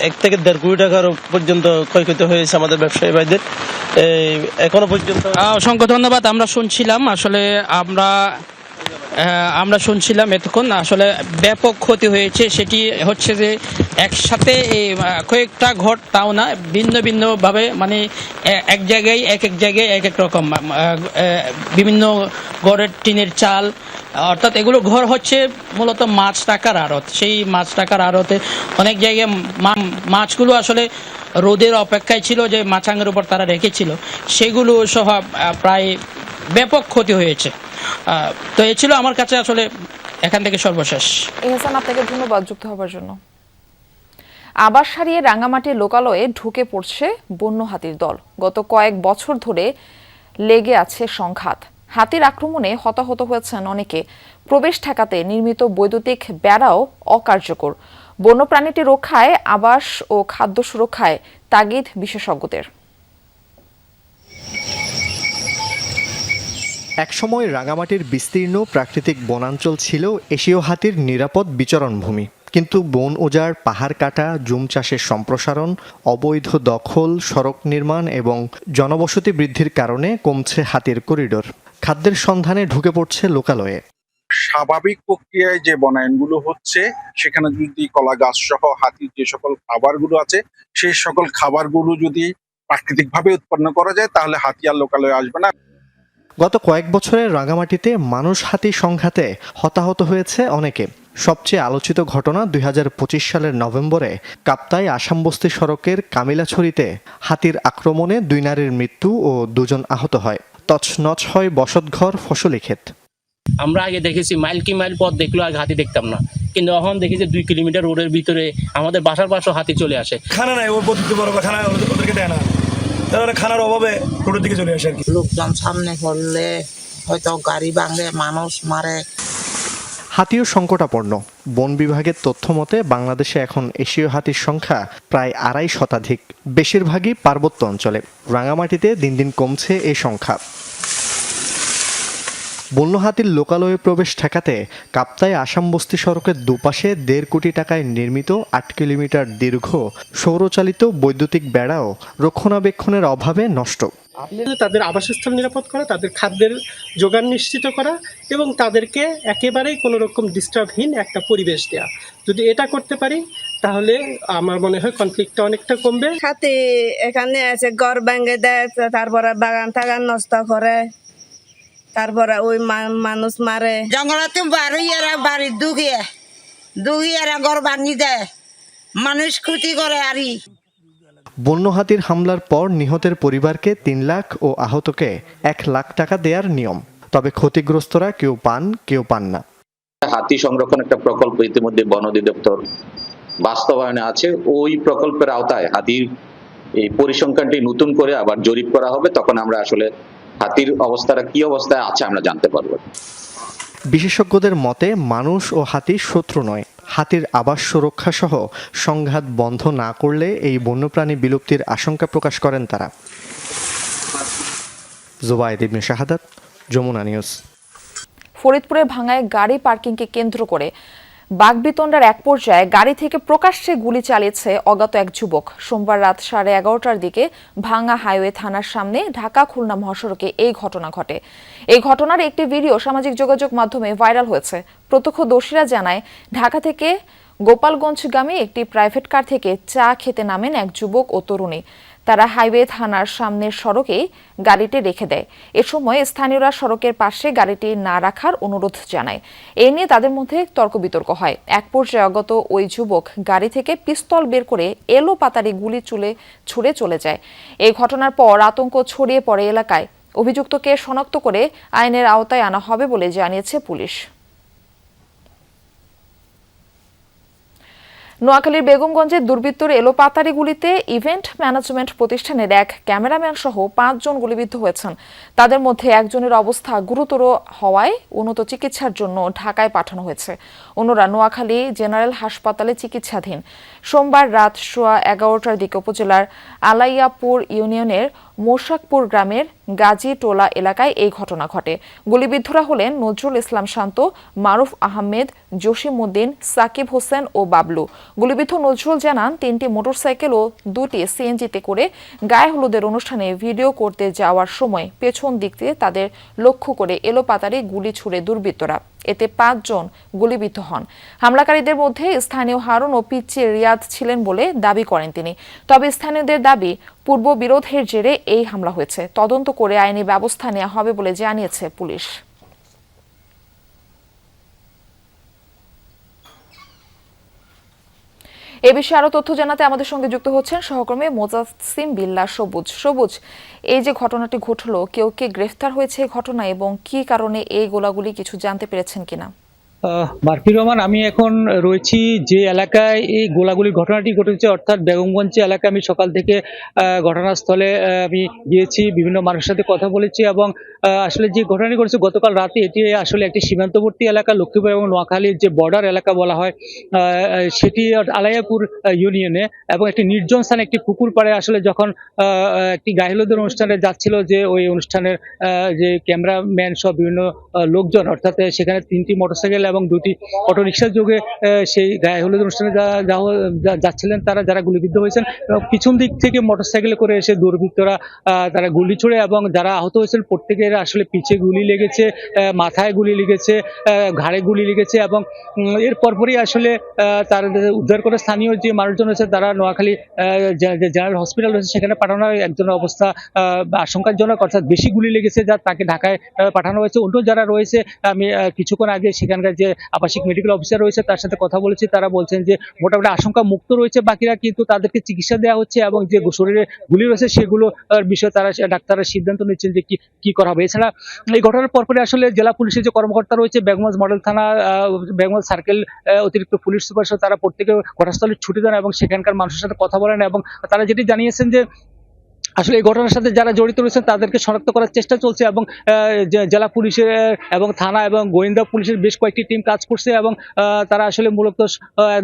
1 থেকে 1.5 কোটি টাকার পর্যন্ত ক্ষয়ক্ষতি হয়েছে আমাদের ব্যবসায়ী ভাইদের এখনো পর্যন্ত। অসংখ্য ধন্যবাদ। আমরা শুনছিলাম আসলে আমরা শুনছিলাম এতক্ষণ আসলে ব্যাপক ক্ষতি হয়েছে। সেটি হচ্ছে যে একসাথে কয়েকটা ঘর, তাও না, ভিন্ন ভিন্নভাবে, মানে এক জায়গায় এক এক রকম বিভিন্ন ঘরের টিনের চাল, অর্থাৎ এগুলো ঘর হচ্ছে মূলত মাছ টাকার আড়ত। সেই মাছ টাকার আড়তে অনেক জায়গায় মাছগুলো আসলে রোদের অপেক্ষায় ছিল, যে মাছাঙ্গের উপর তারা রেখেছিল, সেগুলো সহ প্রায় ব্যাপক ক্ষতি হয়েছে। তো এ ছিল আমার কাছে আসলে এখান থেকে সর্বশেষ। এহসান, আপনাকে ধন্যবাদ যুক্ত হবার জন্য। আবাস হারিয়ে রাঙামাটির লোকালয়ে ঢুকে পড়ছে বন্য হাতির দল। গত কয়েক বছর ধরে লেগে আছে সংঘাত। হাতির আক্রমণে হতাহত হয়েছেন অনেকে। প্রবেশ ঠেকাতে নির্মিত বৈদ্যুতিক বেড়াও অকার্যকর। বন্যপ্রাণীটি রক্ষায়, আবাস ও খাদ্য সুরক্ষায় তাগিদ বিশেষজ্ঞদের। একসময় রাঙামাটির বিস্তীর্ণ প্রাকৃতিক বনাঞ্চল ছিল এশীয় হাতির নিরাপদ বিচরণভূমি। কিন্তু বন উজাড়, পাহাড় কাটা, জুম চাষের সম্প্রসারণ, অবৈধ দখল, সড়ক নির্মাণ এবং জনবসতি বৃদ্ধির কারণে কমছে হাতির করিডোর। খাদ্যের সন্ধানে ঢুকে পড়ছে লোকালয়ে। স্বাভাবিক প্রক্রিয়ায় যে বনায়নগুলো হচ্ছে, সেখানে যদি কলা গাছ সহ হাতির যে সকল খাবারগুলো আছে, সেই সকল খাবারগুলো যদি প্রাকৃতিকভাবে উৎপন্ন করা যায়, তাহলে হাতি আর লোকালয়ে আসবে না। গত কয়েক বছরে রাঙামাটিতে মানুষ হাতি সংঘাতে হতাহত হয়েছে অনেকে। সবচেয়ে আলোচিত ঘটনা 2025 সালের নভেম্বরে কাপ্তাই আসামবস্তি সড়কের কামিলাছড়িতে হাতির আক্রমণে 2 নারীর মৃত্যু ও 2 জন আহত হয়। তছনছ হয় বসতঘর, ফসলি ক্ষেত। আমরা আগে দেখেছি মাইল কি মাইল পথ দেখলো, আগে হাতি দেখতাম না, কিন্তু এখন দেখি যে 2 কিলোমিটার রোডের ভিতরে আমাদের বাসার পাশে হাতি চলে আসে। খানা নাই, ওর প্রতি বড় খানা ওদেরকে দেয় না, তারা খানার অভাবে রোডের দিকে চলে আসে আর কি। লোকজন সামনে করলে হয়তো গাড়ি ভাঙে, মানুষ মারে। হাতিও সংকটাপন্ন। বন বিভাগের তথ্য মতে বাংলাদেশে এখন এশীয় হাতির সংখ্যা প্রায় 2.5 শতাধিক। বেশিরভাগই পার্বত্য অঞ্চলে। রাঙামাটিতে দিন দিন কমছে এই সংখ্যা। বন্য হাতির লোকালয়ে প্রবেশ ঠেকাতে কাপ্তাই আসামবস্তি সড়কের দুপাশে 1.5 কোটি টাকায় নির্মিত 8 কিলোমিটার দীর্ঘ সৌরচালিত বৈদ্যুতিক বেড়াও রক্ষণাবেক্ষণের অভাবে নষ্ট। তাদের আবাসস্থল নিরাপদ করা, তাদের খাদ্যের যোগান নিশ্চিত করা এবং তাদেরকে একেবারেই কোনো রকম ডিস্টার্বহীন একটা পরিবেশ দেওয়া। যদি এটা করতে পারি তাহলে আমার মনে হয় কনফ্লিক্টটা অনেকটা কমবে। হাতি এখানে আছে, ঘর ভেঙে দেয়, তারপরে বাগান টাগান নষ্ট করে, তারপরে ওই মানুষ মারে। জঙ্গলাতে বাড়ি দুগিয়ে ঘর ভাঙি দেয়, মানুষ ক্ষতি করে আরই। বন্য হাতির হামলার পর নিহতের পরিবারকে 3 লাখ ও আহতকে 1 লাখ টাকা দেওয়ার নিয়ম। তবে ক্ষতিগ্রস্তরা কেউ পান না। হাতি সংরক্ষণ একটা প্রকল্প ইতিমধ্যে বন অধিদপ্তর বাস্তবায়নে আছে। ওই প্রকল্পের আওতায় হাতির এই পরিসংখ্যানটি নতুন করে আবার জরিপ করা হবে, তখন আমরা আসলে হাতির অবস্থাটা কি অবস্থায় আছে আমরা জানতে পারবো। বিশেষজ্ঞদের মতে মানুষ ও হাতি শত্রু নয়। হাতির আবাস সুরক্ষা সহ সংঘাত বন্ধ না করলে এই বন্যপ্রাণী বিলুপ্তির আশঙ্কা প্রকাশ করেন তারা। জুবায়েদ ইবনে শাহাদাত, যমুনা নিউজ। ফরিদপুরে ভাঙায় গাড়ি পার্কিংকে কেন্দ্র করে বাকবিতণ্ডার এক পর্যায়ে গাড়ি থেকে প্রকাশ্যে গুলি চালিয়েছে অজ্ঞাত এক যুবক। সোমবার রাত 11:30টার দিকে ভাঙ্গা হাইওয়ে থানার সামনে ঢাকা খুলনা মহাসড়কে এই ঘটনা ঘটে। এই ঘটনার একটি ভিডিও সামাজিক যোগাযোগ মাধ্যমে ভাইরাল হয়েছে। প্রত্যক্ষদর্শীরা জানায়, ঢাকা থেকে গোপালগঞ্জগামী একটি প্রাইভেট কার থেকে চা খেতে নামেন এক যুবক ও তরুণী। তারা হাইওয়ে থানার সামনের সড়কেই গাড়িটি রেখে দেয়। এ সময় স্থানীয়রা সড়কের পাশে গাড়িটি না রাখার অনুরোধ জানায়। এ নিয়ে তাদের মধ্যে তর্ক বিতর্ক হয়। এক পর্যায়ে অজ্ঞাত ওই যুবক গাড়ি থেকে পিস্তল বের করে এলোপাতাড়ি গুলি ছুড়ে চলে যায়। এই ঘটনার পর আতঙ্ক ছড়িয়ে পড়ে এলাকায়। অভিযুক্তকে শনাক্ত করে আইনের আওতায় আনা হবে বলে জানিয়েছে পুলিশ। নোয়াখালীর বেগমগঞ্জে দুর্বৃত্তর এলোপাতাড়ি গুলিতে ইভেন্ট ম্যানেজমেন্ট প্রতিষ্ঠানের এক ক্যামেরাম্যান সহ 5 জন গুলিবিদ্ধ হয়েছেন। তাদের মধ্যে একজনের অবস্থা গুরুতর হওয়ায় উন্নত চিকিৎসার জন্য ঢাকায় পাঠানো হয়েছে। অন্যরা নোয়াখালী জেনারেল হাসপাতালে চিকিৎসাধীন। সোমবার রাত 11:15টার দিকে উপজেলার আলাইয়াপুর ইউনিয়নের মোশাকপুর গ্রামের গাজী টোলা এলাকায় এই ঘটনা ঘটে। গুলিবিদ্ধরা হলেন নজরুল ইসলাম শান্ত, মারুফ আহমেদ, জসিম উদ্দিন, সাকিব হোসেন ও বাবলু। গুলিবিদ্ধ নজরুল জানান, 3টি মোটরসাইকেল ও 2টি সিএনজিতে করে গায়ে হলুদের অনুষ্ঠানে ভিডিও করতে যাওয়ার সময় পেছন দিক থেকে তাদের লক্ষ্য করে এলোপাতাড়ি গুলি ছুড়ে দুর্বৃত্তরা। এতে 5 জন গুলিবিদ্ধ হন। হামলাকারীদের মধ্যে স্থানীয় হারুন ও পিচ্চি রিয়াদ ছিলেন বলে দাবি করেন তিনি। তবে স্থানীয়দের দাবি, পূর্ব বিরোধের জেরে এই হামলা হয়েছে। তদন্ত করে আইনি ব্যবস্থা নেওয়া হবে বলে জানিয়েছে পুলিশ। এ বিষয়ে আরো তথ্য জানাতে আমাদের সঙ্গে যুক্ত হচ্ছেন সহকর্মী মোজাসিম বিল্লাহ সবুজ। সবুজ, এই যে ঘটনাটি ঘটলো, কেউ কে গ্রেফতার হয়েছে এই ঘটনায় এবং কি কারণে এই গোলাগুলি কিছু জানতে পেরেছেন কিনা? মারফি রহমান, আমি এখন রয়েছি যে এলাকায় এই গোলাগুলির ঘটনাটি ঘটেছে, অর্থাৎ বেগমগঞ্জ এলাকায়। আমি সকাল থেকে ঘটনাস্থলে আমি গিয়েছি, বিভিন্ন মানুষের সাথে কথা বলেছি এবং আসলে যে ঘটনাটি ঘটেছে গতকাল রাতে, এটি আসলে একটি সীমান্তবর্তী এলাকা, লক্ষ্মীপুর এবং নোয়াখালীর যে বর্ডার এলাকা বলা হয়, সেটি আলাইয়াপুর ইউনিয়নে এবং একটি নির্জন স্থানে একটি পুকুর পাড়ে আসলে যখন একটি গায়ে হলুদের অনুষ্ঠানে যাচ্ছিল, যে ওই অনুষ্ঠানের যে ক্যামেরাম্যান সহ বিভিন্ন লোকজন, অর্থাৎ সেখানে 3টি মোটরসাইকেল এবং 2টি অটোরিকশা যোগে সেই গায়ে হলুদ অনুষ্ঠানে যাচ্ছিলেন তারা, যারা গুলিবিদ্ধ হয়েছেন। পিছন দিক থেকে মোটরসাইকেলে করে এসে দুর্বৃত্তরা তারা গুলি ছুড়ে এবং যারা আহত হয়েছেন প্রত্যেকের আসলে পিছে গুলি লেগেছে, মাথায় গুলি লেগেছে, ঘাড়ে গুলি লেগেছে এবং এর পরপরই আসলে তারা উদ্ধার করে স্থানীয় যে মানুষজন রয়েছে তারা নোয়াখালী জেনারেল হসপিটাল রয়েছে সেখানে পাঠানো। একজনের অবস্থা আশঙ্কাজনক, অর্থাৎ বেশি গুলি লেগেছে, যা তাকে ঢাকায় পাঠানো হয়েছে। অন্য যারা রয়েছে, আমি কিছুক্ষণ আগে সেখানকার যে আবাসিক মেডিকেল অফিসার রয়েছে তার সাথে কথা বলেছি, তারা বলছেন যে মোটামুটি আশঙ্কা মুক্ত রয়েছে বাকিরা, কিন্তু তাদেরকে চিকিৎসা দেওয়া হচ্ছে এবং যে শরীরে গুলি রয়েছে সেগুলো বিষয়ে তারা ডাক্তাররা সিদ্ধান্ত নিচ্ছেন যে কি করা হবে। এছাড়া এই ঘটনার পরপরই আসলে জেলা পুলিশের যে কর্মকর্তা রয়েছে, বেগমগঞ্জ মডেল থানা, বেগমগঞ্জ সার্কেল অতিরিক্ত পুলিশ সুপার, তারা প্রত্যেকে ঘটনাস্থলে ছুটে যান এবং সেখানকার মানুষের সাথে কথা বলেন এবং তারা যেটি জানিয়েছেন যে আসলে এই ঘটনার সাথে যারা জড়িত রয়েছেন তাদেরকে শনাক্ত করার চেষ্টা চলছে এবং জেলা পুলিশের এবং থানা এবং গোয়েন্দা পুলিশের বেশ কয়েকটি টিম কাজ করছে এবং তারা আসলে মূলত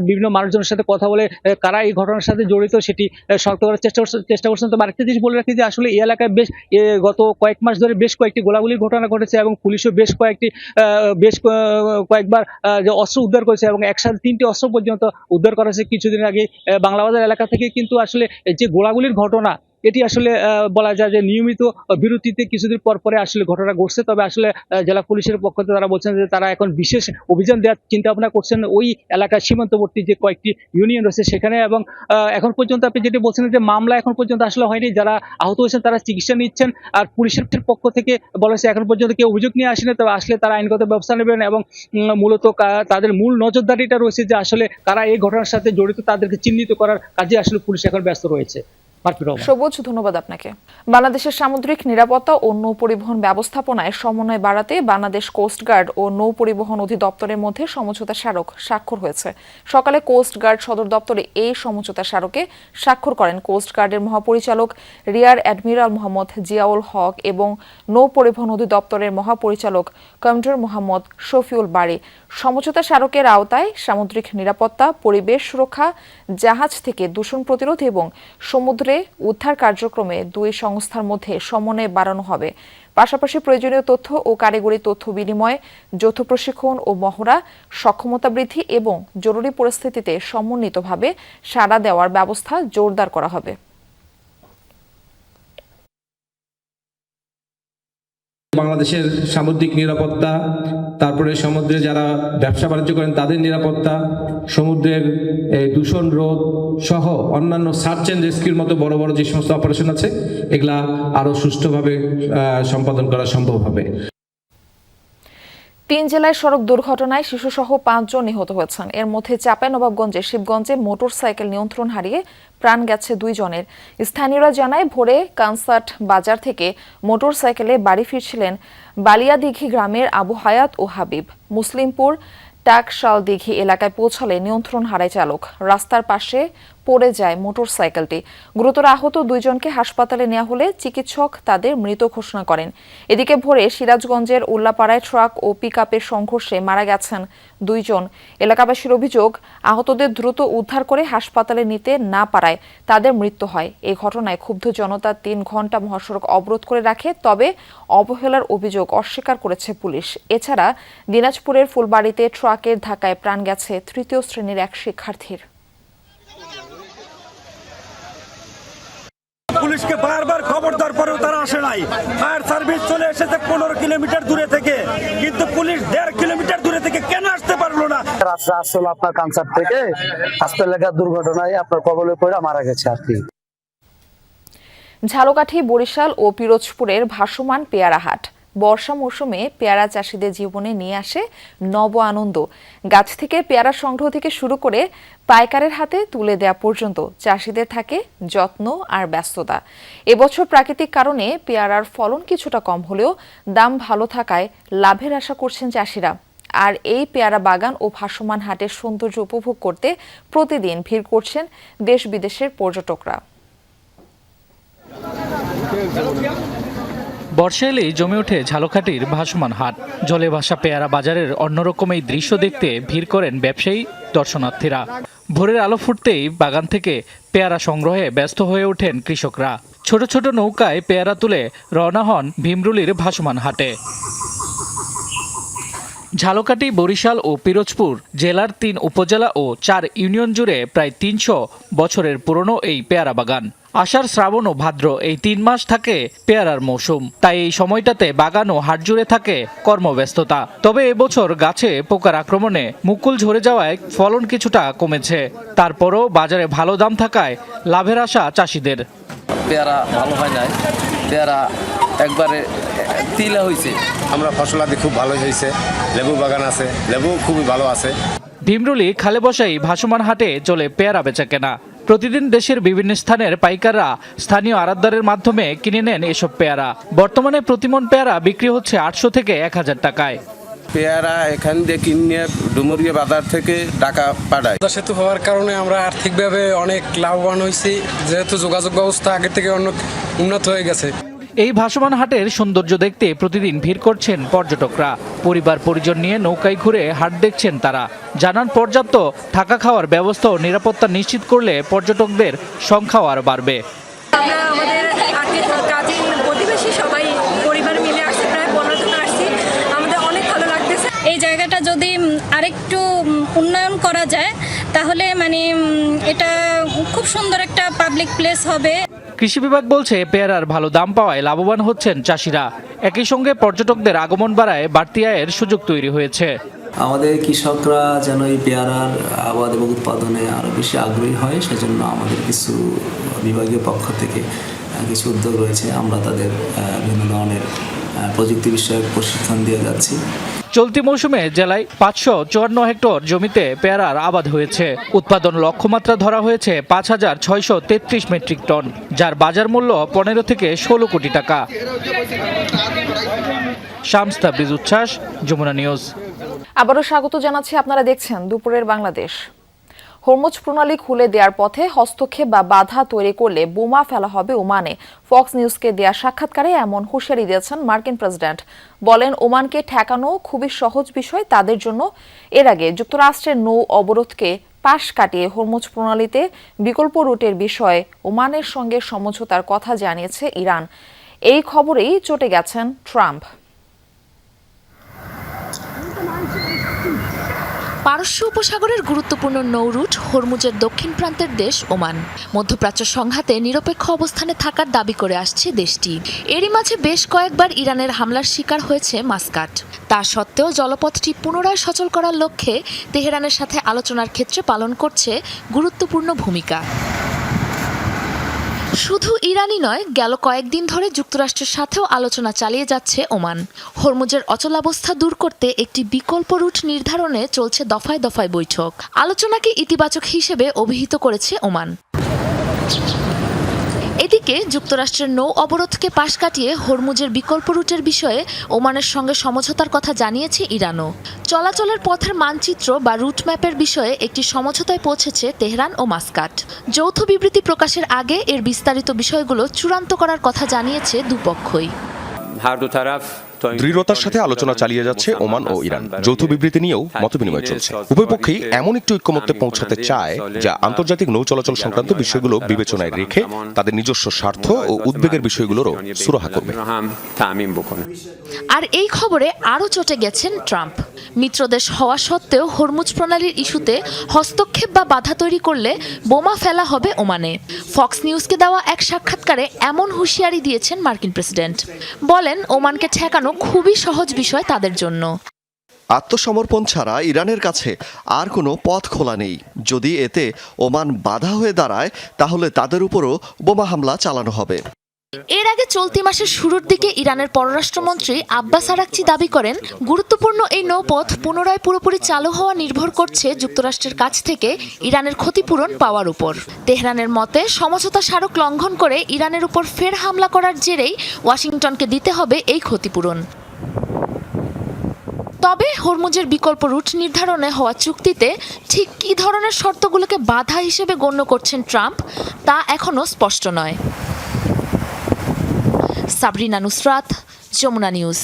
বিভিন্ন মানুষজনের সাথে কথা বলে কারা এই ঘটনার সাথে জড়িত সেটি শনাক্ত করার চেষ্টা করছেন। তো আরেকটা জিনিস বলে রাখি যে আসলে এই এলাকায় গত কয়েক মাস ধরে বেশ কয়েকটি গোলাগুলির ঘটনা ঘটেছে এবং পুলিশও বেশ কয়েকবার অস্ত্র উদ্ধার করেছে এবং একসাথে 3টি অস্ত্র পর্যন্ত উদ্ধার করা হয়েছে কিছুদিন আগে বাংলাবাজার এলাকা থেকে। কিন্তু আসলে যে গোলাগুলির ঘটনা, এটি আসলে বলা যায় যে নিয়মিত বিরতিতে কিছুদিন পরে আসলে ঘটনা ঘটছে। তবে আসলে জেলা পুলিশের পক্ষ থেকে তারা বলছেন যে তারা এখন বিশেষ অভিযান দেওয়ার চিন্তা ভাবনা করছেন ওই এলাকার সীমান্তবর্তী যে কয়েকটি ইউনিয়ন রয়েছে সেখানে। এবং এখন পর্যন্ত আপনি যেটি বলছেন যে মামলা এখন পর্যন্ত আসলে হয়নি, যারা আহত হয়েছেন তারা চিকিৎসা নিচ্ছেন। আর পুলিশের পক্ষ থেকে বলা হয়েছে এখন পর্যন্ত কেউ অভিযোগ নিয়ে আসেনি, তবে আসলে তারা আইনগত ব্যবস্থা নেবেন এবং মূলত তাদের মূল নজরদারিটা রয়েছে যে আসলে কারা এই ঘটনার সাথে জড়িত তাদেরকে চিহ্নিত করার কাজে আসলে পুলিশ এখন ব্যস্ত রয়েছে। সবুজ, ধন্যবাদ আপনাকে। বাংলাদেশের সামুদ্রিক নিরাপত্তা ও নৌ পরিবহন ব্যবস্থাপনায় সমন্বয় বাড়াতে বাংলাদেশ কোস্টগার্ড ও নৌ পরিবহন অধিদপ্তরের মধ্যে সমঝোতা স্মারক স্বাক্ষর হয়েছে। সকালে কোস্টগার্ড সদর দপ্তরে এই সমঝোতা স্মারকে স্বাক্ষর করেন কোস্টগার্ডের মহাপরিচালক রিয়ার অ্যাডমিরাল মোহাম্মদ জিয়াউল হক এবং নৌ পরিবহন অধিদপ্তরের মহাপরিচালক কমান্ডার মোহাম্মদ শফিউল বারী। সমঝোতা স্মারকের আওতায় সামুদ্রিক নিরাপত্তা, পরিবেশ সুরক্ষা, জাহাজ থেকে দূষণ প্রতিরোধ এবং সমুদ্রে সমুদ্রে উদ্ধার কার্যক্রমে দুই সংস্থার মধ্যে সমন্বয় বাড়ানো হবে। পাশাপাশি প্রয়োজনীয় তথ্য ও কারিগরি তথ্য বিনিময়, যৌথ প্রশিক্ষণ ও মহড়া, সক্ষমতা বৃদ্ধি এবং জরুরি পরিস্থিতিতে সমন্বিতভাবে সাড়া দেওয়ার ব্যবস্থা জোরদার করা হবে। বাংলাদেশের সামুদ্রিক নিরাপত্তা, তারপরে সমুদ্রে যারা ব্যবসা বাণিজ্য করেন তাদের নিরাপত্তা, সমুদ্রের দূষণ রোধ সহ অন্যান্য সার্চ অ্যান্ড রেস্কিউর মতো বড় বড় যে সমস্ত অপারেশন আছে এগুলা আরো সুষ্ঠুভাবে সম্পাদন করা সম্ভব হবে। 3 জেলায় সড়ক দুর্ঘটনায় শিশুসহ 5 জন নিহত হয়েছেন। এর মধ্যে চাঁপাইনবাবগঞ্জে শিবগঞ্জে মোটরসাইকেল নিয়ন্ত্রণ হারিয়ে প্রাণ গেছে 2 জনের। স্থানীয়রা জানায়, ভোরে কানসাট বাজার থেকে মোটরসাইকেলে বাড়ি ফিরছিলেন বালিয়াদিঘি গ্রামের আবু হায়াত ও হাবিব। মুসলিমপুর টাকশাল দিঘি এলাকায় পৌঁছালে নিয়ন্ত্রণ হারায় চালক। রাস্তার পাশে পড়ে যায় মোটরসাইকেলটি। গুরুতর আহত 2 জনকে হাসপাতালে নেওয়া হলে চিকিৎসক তাদের মৃত ঘোষণা করেন। এদিকে ভোরে সিরাজগঞ্জের উল্লাপাড়ায় ট্রাক ও পিকআপের সংঘর্ষে মারা গেছেন 2 জন। এলাকাবাসীর অভিযোগ, আহতদের দ্রুত উদ্ধার করে হাসপাতালে নিতে না পারায় তাদের মৃত্যু হয়। এই ঘটনায় ক্ষুব্ধ জনতা 3 ঘণ্টা মহাসড়ক অবরোধ করে রাখে, তবে অবহেলার অভিযোগ অস্বীকার করেছে পুলিশ। এছাড়া দিনাজপুরের ফুলবাড়িতে ট্রাকের ধাক্কায় প্রাণ গেছে 3য় শ্রেণীর এক শিক্ষার্থীর। পুলিশকে বারবার খবর দেওয়ার পরেও তারা আসে নাই। ফায়ার সার্ভিস চলে এসেছে 15 কিলোমিটার দূরে থেকে, কিন্তু পুলিশ 1.5 কিলোমিটার দূরে থেকে কেন আসতে পারলো না? রাস্তা আসলে আপনার কানসার থেকে হাসপাতাল এলাকার দুর্ঘটনায় আপনার কবলে পড়ে মারা গেছে আর কি। ঝালকাঠি, বরিশাল ও পিরোজপুরের ভাসমান পেয়ারা হাট বর্ষা মৌসুমে পেয়ারা চাষিদের জীবনে নিয়ে আসে নব আনন্দ। গাছ থেকে পেয়ারা সংগ্রহ থেকে শুরু করে পাইকারের হাতে তুলে দেয়া পর্যন্ত চাষিদের থাকে যত্ন আর ব্যস্ততা। এবছর প্রাকৃতিক কারণে পেয়ারার ফলন কিছুটা কম হলেও দাম ভালো থাকায় লাভের আশা করছেন চাষিরা। আর এই পেয়ারা বাগান ও ভাসমান হাটের সৌন্দর্য উপভোগ করতে প্রতিদিন ভিড় করছেন দেশ বিদেশের পর্যটকরা। বর্ষা এলেই জমে ওঠে ঝালকাঠির ভাসমান হাট। জলে ভাসা পেয়ারা বাজারের অন্যরকম এই দৃশ্য দেখতে ভিড় করেন ব্যবসায়ী, দর্শনার্থীরা। ভোরের আলো ফুটতেই বাগান থেকে পেয়ারা সংগ্রহে ব্যস্ত হয়ে ওঠেন কৃষকরা। ছোট ছোট নৌকায় পেয়ারা তুলে রওনা হন ভীমরুলির ভাসমান হাটে। ঝালকাঠি, বরিশাল ও পিরোজপুর জেলার 3 উপজেলা ও 4 ইউনিয়ন জুড়ে প্রায় 300 বছরের পুরনো এই পেয়ারা বাগান। আষাঢ়, শ্রাবণ ও ভাদ্র এই 3 মাস থাকে পেয়ারার মৌসুম। তাই এই সময়টাতে বাগান ও হাট জুড়ে থাকে কর্মব্যস্ততা। তবে এবছর গাছে পোকার আক্রমণে মুকুল ঝরে যাওয়ায় ফলন কিছুটা কমেছে। তারপরও বাজারে ভালো দাম থাকায় লাভের আশা চাষিদের। পেয়ারা ভালো হয় নাই, পেয়ারা একবারে তিলা হয়েছে। আমরা ফসলাদি খুব ভালো হয়েছে, লেবু বাগান আছে, লেবু খুবই ভালো আছে। ভীমরুলি খালে বসাই ভাসমান হাটে চলে পেয়ারা বেচা কেনা। প্রতিদিন দেশের বিভিন্ন স্থানের পাইকাররা স্থানীয় আড়তদারের মাধ্যমে কিনে নেন এসব পেয়ারা। বর্তমানে প্রতিমন পেয়ারা বিক্রি হচ্ছে 800 থেকে 1000 টাকায়। পেয়ারা এখান দিয়ে কিনে ডুমুরিয়া বাজার থেকে টাকা পাঠায়। সেতু হওয়ার কারণে আমরা আর্থিকভাবে অনেক লাভবান হয়েছি, যেহেতু যোগাযোগ ব্যবস্থা আগে থেকে অনেক উন্নত হয়ে গেছে। এই ভাসমান হাটের সৌন্দর্য দেখতে প্রতিদিন ভিড় করছেন পর্যটকরা। পরিবার পরিজন নিয়ে নৌকায় ঘুরে হাট দেখছেন তারা। জানান, পর্যাপ্ত থাকা খাওয়ার ব্যবস্থা ও নিরাপত্তা নিশ্চিত করলে পর্যটকদের সংখ্যাও আরও বাড়বে। আমরা আমাদের কাজিন প্রতিবেশী সবাই পরিবার মিলে আসছি, প্রায় 15 জন আসছি। আমাদের অনেক ভালো লাগতেছে। এই জায়গাটা যদি আরেকটু উন্নয়ন করা যায় তাহলে এটা খুব সুন্দর একটা পাবলিক প্লেস হবে। কৃষি বিভাগ বলছে, পেয়ারার ভালো দাম পাওয়ায় লাভবান হচ্ছেন চাষিরা। একই সঙ্গে পর্যটকদের আগমন বাড়ায় বাড়তি আয়ের সুযোগ তৈরি হয়েছে। আমাদের কৃষকরা যেন এই পেয়ারার আবাদ এবং উৎপাদনে আরও বেশি আগ্রহী হয়, সেজন্য আমাদের কিছু বিভাগীয় পক্ষ থেকে কিছু উদ্যোগ রয়েছে। আমরা তাদের বিভিন্ন ধরনের প্রযুক্তি বিষয়ক প্রশিক্ষণ দিয়ে যাচ্ছি। চলতি মৌসুমে জেলায় 554 হেক্টর জমিতে পেয়ারার আবাদ হয়েছে। উৎপাদন লক্ষ্যমাত্রা ধরা হয়েছে 5633 মেট্রিক টন, যার বাজার মূল্য 15 থেকে 16 কোটি টাকা। শামস তাবরিজ উচ্ছ্বাস, যমুনা নিউজ। আবারও স্বাগত জানাচ্ছি, আপনারা দেখছেন দুপুরের বাংলাদেশ। হরমুজ প্রণালী খুলে দেওয়ার পথে হস্তক্ষেপ বা বাধা তৈরি করলে বোমা ফেলা হবে ওমানে। ফক্স নিউজকে দেয়া সাক্ষাৎকারে এমন হুঁশিয়ারি দিয়েছেন মার্কিন প্রেসিডেন্ট। বলেন, ওমানকে ঠেকানো খুবই সহজ বিষয় তাদের জন্য। এর আগে যুক্তরাষ্ট্রের নৌ অবরোধকে পাশ কাটিয়ে হরমুজ প্রণালীতে বিকল্প রুটের বিষয়ে ওমানের সঙ্গে সমঝোতার কথা জানিয়েছে ইরান। এই খবরেই চটে গেছেন ট্রাম্প। পারস্য উপসাগরের গুরুত্বপূর্ণ নৌরুট হরমুজের দক্ষিণ প্রান্তের দেশ ওমান মধ্যপ্রাচ্য সংঘাতে নিরপেক্ষ অবস্থানে থাকার দাবি করে আসছে দেশটি। এরই মাঝে বেশ কয়েকবার ইরানের হামলার শিকার হয়েছে মাস্কাট। তা সত্ত্বেও জলপথটি পুনরায় সচল করার লক্ষ্যে তেহরানের সাথে আলোচনার ক্ষেত্রে পালন করছে গুরুত্বপূর্ণ ভূমিকা। শুধু ইরানই নয়, গেল কয়েকদিন ধরে যুক্তরাষ্ট্রের সাথেও আলোচনা চালিয়ে যাচ্ছে ওমান। হরমুজের অচলাবস্থা দূর করতে একটি বিকল্প রুট নির্ধারণে চলছে দফায় দফায় বৈঠক। আলোচনাকে ইতিবাচক হিসেবে অভিহিত করেছে ওমান। এদিকে যুক্তরাষ্ট্রের নৌ অবরোধকে পাশ কাটিয়ে হরমুজের বিকল্প রুটের বিষয়ে ওমানের সঙ্গে সমঝোতার কথা জানিয়েছে ইরানও। চলাচলের পথের মানচিত্র বা রুট ম্যাপের বিষয়ে একটি সমঝোতায় পৌঁছেছে তেহরান ও মাস্কাট। যৌথ বিবৃতি প্রকাশের আগে এর বিস্তারিত বিষয়গুলো চূড়ান্ত করার কথা জানিয়েছে দুপক্ষই। দৃঢ়তার সাথে আলোচনা চালিয়ে যাচ্ছে ওমান ও ইরান। যৌথ বিবৃতি নিয়েও মতবিনিময় চলছে। উভয় পক্ষই এমন একটি ঐক্যমত্যে পৌঁছাতে চায় যা আন্তর্জাতিক নৌ চলাচল সংক্রান্ত বিষয়গুলো বিবেচনায় রেখে তাদের নিজস্ব স্বার্থ ও উদ্বেগের বিষয়গুলোরও সুরাহা করবে। আর এই খবরে আরও চটে গেছেন ট্রাম্প। মিত্রদেশ হওয়া সত্ত্বেও হরমুজ প্রণালীর ইস্যুতে হস্তক্ষেপ বা বাধা তৈরি করলে বোমা ফেলা হবে ওমানে। ফক্স নিউজকে দেওয়া এক সাক্ষাৎকারে এমন হুঁশিয়ারি দিয়েছেন মার্কিন প্রেসিডেন্ট। বলেন, ওমানকে ঠেকানো খুবই সহজ বিষয় তাদের জন্য। আত্মসমর্পণ ছাড়া ইরানের কাছে আর কোনো পথ খোলা নেই। যদি এতে ওমান বাধা হয়ে দাঁড়ায় তাহলে তাদের উপরও বোমা হামলা চালানো হবে। এর আগে চলতি মাসের শুরুর দিকে ইরানের পররাষ্ট্রমন্ত্রী আব্বাস আরাকচি দাবি করেন, গুরুত্বপূর্ণ এই নৌপথ পুনরায় পুরোপুরি চালু হওয়া নির্ভর করছে যুক্তরাষ্ট্রের কাছ থেকে ইরানের ক্ষতিপূরণ পাওয়ার উপর। তেহরানের মতে সমঝোতা স্মারক লঙ্ঘন করে ইরানের উপর ফের হামলা করার জেরেই ওয়াশিংটনকে দিতে হবে এই ক্ষতিপূরণ। তবে হরমুজের বিকল্প রুট নির্ধারণে হওয়া চুক্তিতে ঠিক কী ধরনের শর্তগুলোকে বাধা হিসেবে গণ্য করছেন ট্রাম্প তা এখনও স্পষ্ট নয়। সাবরিনা নুসরাত, যমুনা নিউজ।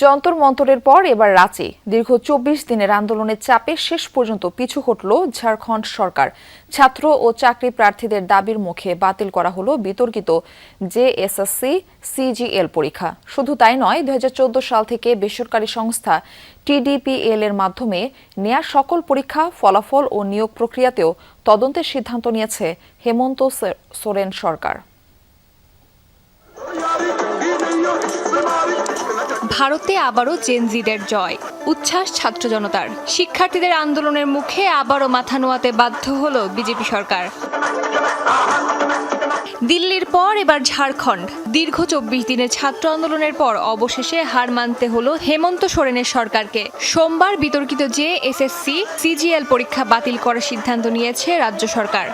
যন্তর মন্তরের পর এবার রাঁচি। দীর্ঘ 24 দিনের আন্দোলনের চাপে শেষ পর্যন্ত পিছু হটল ঝাড়খণ্ড সরকার। ছাত্র ও চাকরি প্রার্থীদের দাবির মুখে বাতিল করা হলো বিতর্কিত জেএসএসসি সিজিএল পরীক্ষা। শুধু তাই নয়, 2014 সাল থেকে বেসরকারি সংস্থা টিডিপিএল এর মাধ্যমে নেয়া সকল পরীক্ষা, ফলাফল ও নিয়োগ প্রক্রিয়াতেও তদন্তের সিদ্ধান্ত নিয়েছে হেমন্ত সোরেন সরকার। ভারতে আবারও জেনজিদের জয়, উচ্ছ্বাস ছাত্র জনতার। শিক্ষার্থীদের আন্দোলনের মুখে আবারও মাথা নোয়াতে বাধ্য হলো বিজেপি সরকার। দিল্লির পর এবার ঝাড়খণ্ড। দীর্ঘ 24 দিনের ছাত্র আন্দোলনের পর অবশেষে হার মানতে হলো হেমন্ত সোরেনের সরকারকে। সোমবার বিতর্কিত জেএসএসসি সিজিএল পরীক্ষা বাতিল করার সিদ্ধান্ত নিয়েছে রাজ্য সরকার।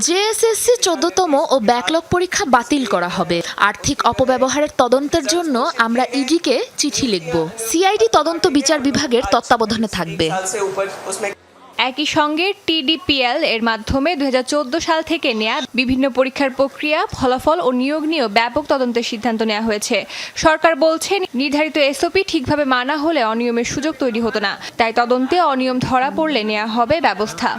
জেএসএসসি 14তম ও ব্যাকলগ পরীক্ষা বাতিল করা হবে। আর্থিক অপব্যবহারের তদন্তের জন্য আমরা ইডিকে চিঠি লিখব। সিআইডি তদন্ত বিচার বিভাগের তত্ত্বাবধানে থাকবে। একই সঙ্গে টিডিপিএল এর মাধ্যমে 2014 সাল থেকে নেয়া বিভিন্ন পরীক্ষার প্রক্রিয়া, ফলাফল ও নিয়োগ নিয়েও ব্যাপক তদন্তের সিদ্ধান্ত নেওয়া হয়েছে। সরকার বলছে, নির্ধারিত এসওপি ঠিকভাবে মানা হলে অনিয়মের সুযোগ তৈরি হতো না। তাই তদন্তে অনিয়ম ধরা পড়লে নেওয়া হবে ব্যবস্থা।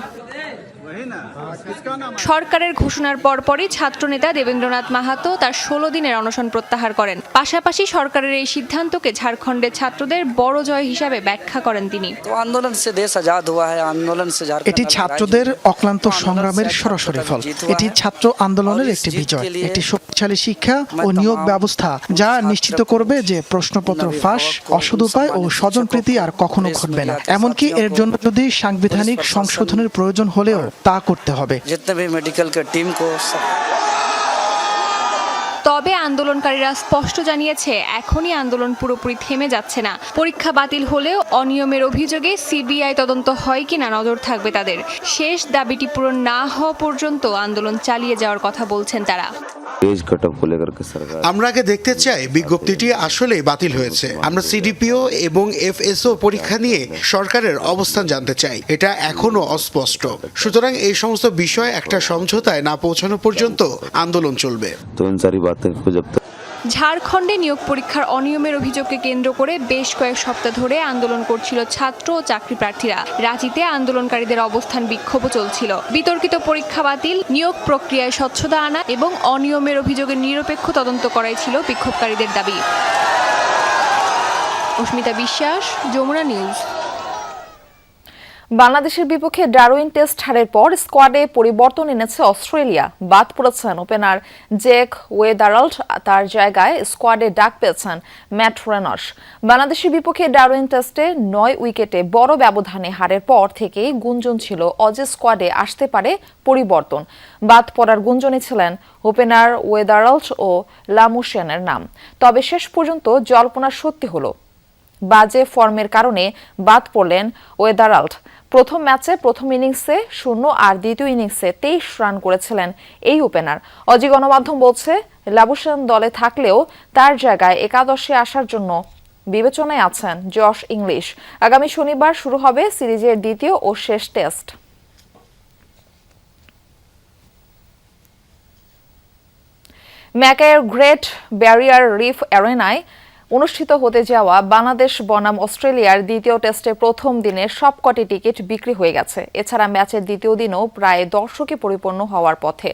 সরকারের ঘোষণার পরপরই ছাত্রনেতা দেবেন্দ্রনাথ মাহাতো তার 16 দিনের অনশন প্রত্যাহার করেন। পাশাপাশি সরকারের এই সিদ্ধান্তকে ঝাড়খণ্ডের ছাত্রদের বড় জয় হিসাবে ব্যাখ্যা করেন তিনি। এটি ছাত্রদের অক্লান্ত সংগ্রামের সরাসরি ফল। এটি ছাত্র আন্দোলনের একটি বিজয়, একটি শক্তিশালী শিক্ষা ও নিয়োগ ব্যবস্থা যা নিশ্চিত করবে যে প্রশ্নপত্র ফাঁস, অসদুপায় ও স্বজনপ্রীতি আর কখনো ঘটবে না। এমনকি এর জন্য যদি সাংবিধানিক সংশোধনের প্রয়োজন হলেও তা করতে হবে। তবে আন্দোলনকারীরা স্পষ্ট জানিয়েছে, এখনই আন্দোলন পুরোপুরি থেমে যাচ্ছে না। পরীক্ষা বাতিল হলেও অনিয়মের অভিযোগে সিবিআই তদন্ত হয় কিনা নজর থাকবে তাদের। শেষ দাবিটি পূরণ না হওয়া পর্যন্ত আন্দোলন চালিয়ে যাওয়ার কথা বলছেন তারা। আমরা আগে দেখতে চাই বিজ্ঞপ্তিটি আসলেই বাতিল হয়েছে। আমরা সিডিপিও এবং এফএসও পরীক্ষা নিয়ে সরকারের অবস্থান জানতে চাই। এটা এখনো অস্পষ্ট। সুতরাং এই সমস্ত বিষয় একটা সমঝোতায় না পৌঁছানো পর্যন্ত আন্দোলন চলবে। ঝাড়খণ্ডে নিয়োগ পরীক্ষার অনিয়মের অভিযোগকে কেন্দ্র করে বেশ কয়েক সপ্তাহ ধরে আন্দোলন করছিল ছাত্র ও চাকরি প্রার্থীরা। রাঁচিতে আন্দোলনকারীদের অবস্থান বিক্ষোভও চলছিল। বিতর্কিত পরীক্ষা বাতিল, নিয়োগ প্রক্রিয়ায় স্বচ্ছতা আনা এবং অনিয়মের অভিযোগের নিরপেক্ষ তদন্ত করাই ছিল বিক্ষোভকারীদের দাবি। অস্মিতা বিশ্বাস, যমুনা নিউজ। বাংলাদেশের বিপক্ষে ডারউইন টেস্ট হারের পর স্কোয়াডে পরিবর্তন এনেছে অস্ট্রেলিয়া। বাদ পড়েছেন ওপেনার জেক ওয়েদারাল্ড, তার জায়গায় স্কোয়াডে ডাক পেয়েছেন ম্যাট রেনশ। বাংলাদেশের বিপক্ষে ডারউইন টেস্টে 9 উইকেটে বড় ব্যবধানে হারের পর থেকেই গুঞ্জন ছিল অজি স্কোয়াডে আসতে পারে পরিবর্তন। বাদ পড়ার গুঞ্জনে ছিলেন ওপেনার ওয়েদারাল্ড ও লামুশেনের নাম। তবে শেষ পর্যন্ত জল্পনা সত্যি হলো। বাজে ফর্মের কারণে বাদ পড়লেন ওয়েদারাল্ড। প্রথম ম্যাচে প্রথম ইনিংসে 0 আর দ্বিতীয় ইনিংসে 23 রান করেছিলেন এই ওপেনার। অজি গণমাধ্যম বলছে লাবুশেন দলে থাকলেও তার জায়গায় একাদশে আসার জন্য বিবেচনায় আছেন জশ ইংলিশ। আগামী শনিবার শুরু হবে সিরিজের দ্বিতীয় ও শেষ টেস্ট। ম্যাকাইয়ের গ্রেট ব্যারিয়ার রিফ অ্যারেনায় অনুষ্ঠিত হতে যাওয়া বাংলাদেশ বনাম অস্ট্রেলিয়ার দ্বিতীয় টেস্টের প্রথম দিনে সবকটি টিকিট বিক্রি হয়ে গেছে। এছাড়া ম্যাচের দ্বিতীয় দিনও প্রায় দর্শকে পরিপূর্ণ হওয়ার পথে।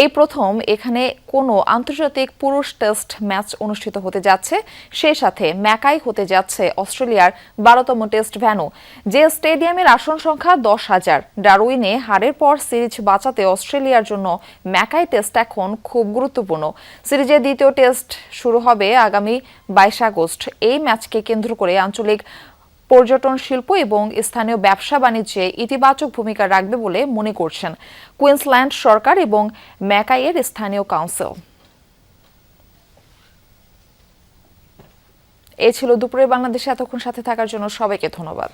এই প্রথম এখানে কোনো আন্তর্জাতিক পুরুষ টেস্ট ম্যাচ অনুষ্ঠিত হতে যাচ্ছে। সেই সাথে ম্যাকাই হতে যাচ্ছে অস্ট্রেলিয়ার 12তম টেস্ট ভেন্যু, যে স্টেডিয়ামের আসন সংখ্যা 10,000। ডারউইনে হারের পর সিরিজ বাঁচাতে অস্ট্রেলিয়ার জন্য ম্যাকাই টেস্ট এখন খুব গুরুত্বপূর্ণ। সিরিজের দ্বিতীয় টেস্ট শুরু হবে আগামী 22 আগস্ট। এই ম্যাচকে কেন্দ্র করে আঞ্চলিক পর্যটন শিল্প এবং স্থানীয় ব্যবসা বাণিজ্যে ইতিবাচক ভূমিকা রাখবে বলে মনে করছেন কুইন্সল্যান্ড সরকার এবং ম্যাকাইয়ের স্থানীয় কাউন্সিল। এই ছিল দুপুরে বাংলাদেশে। এতক্ষণ সাথে থাকার জন্য সবাইকে ধন্যবাদ।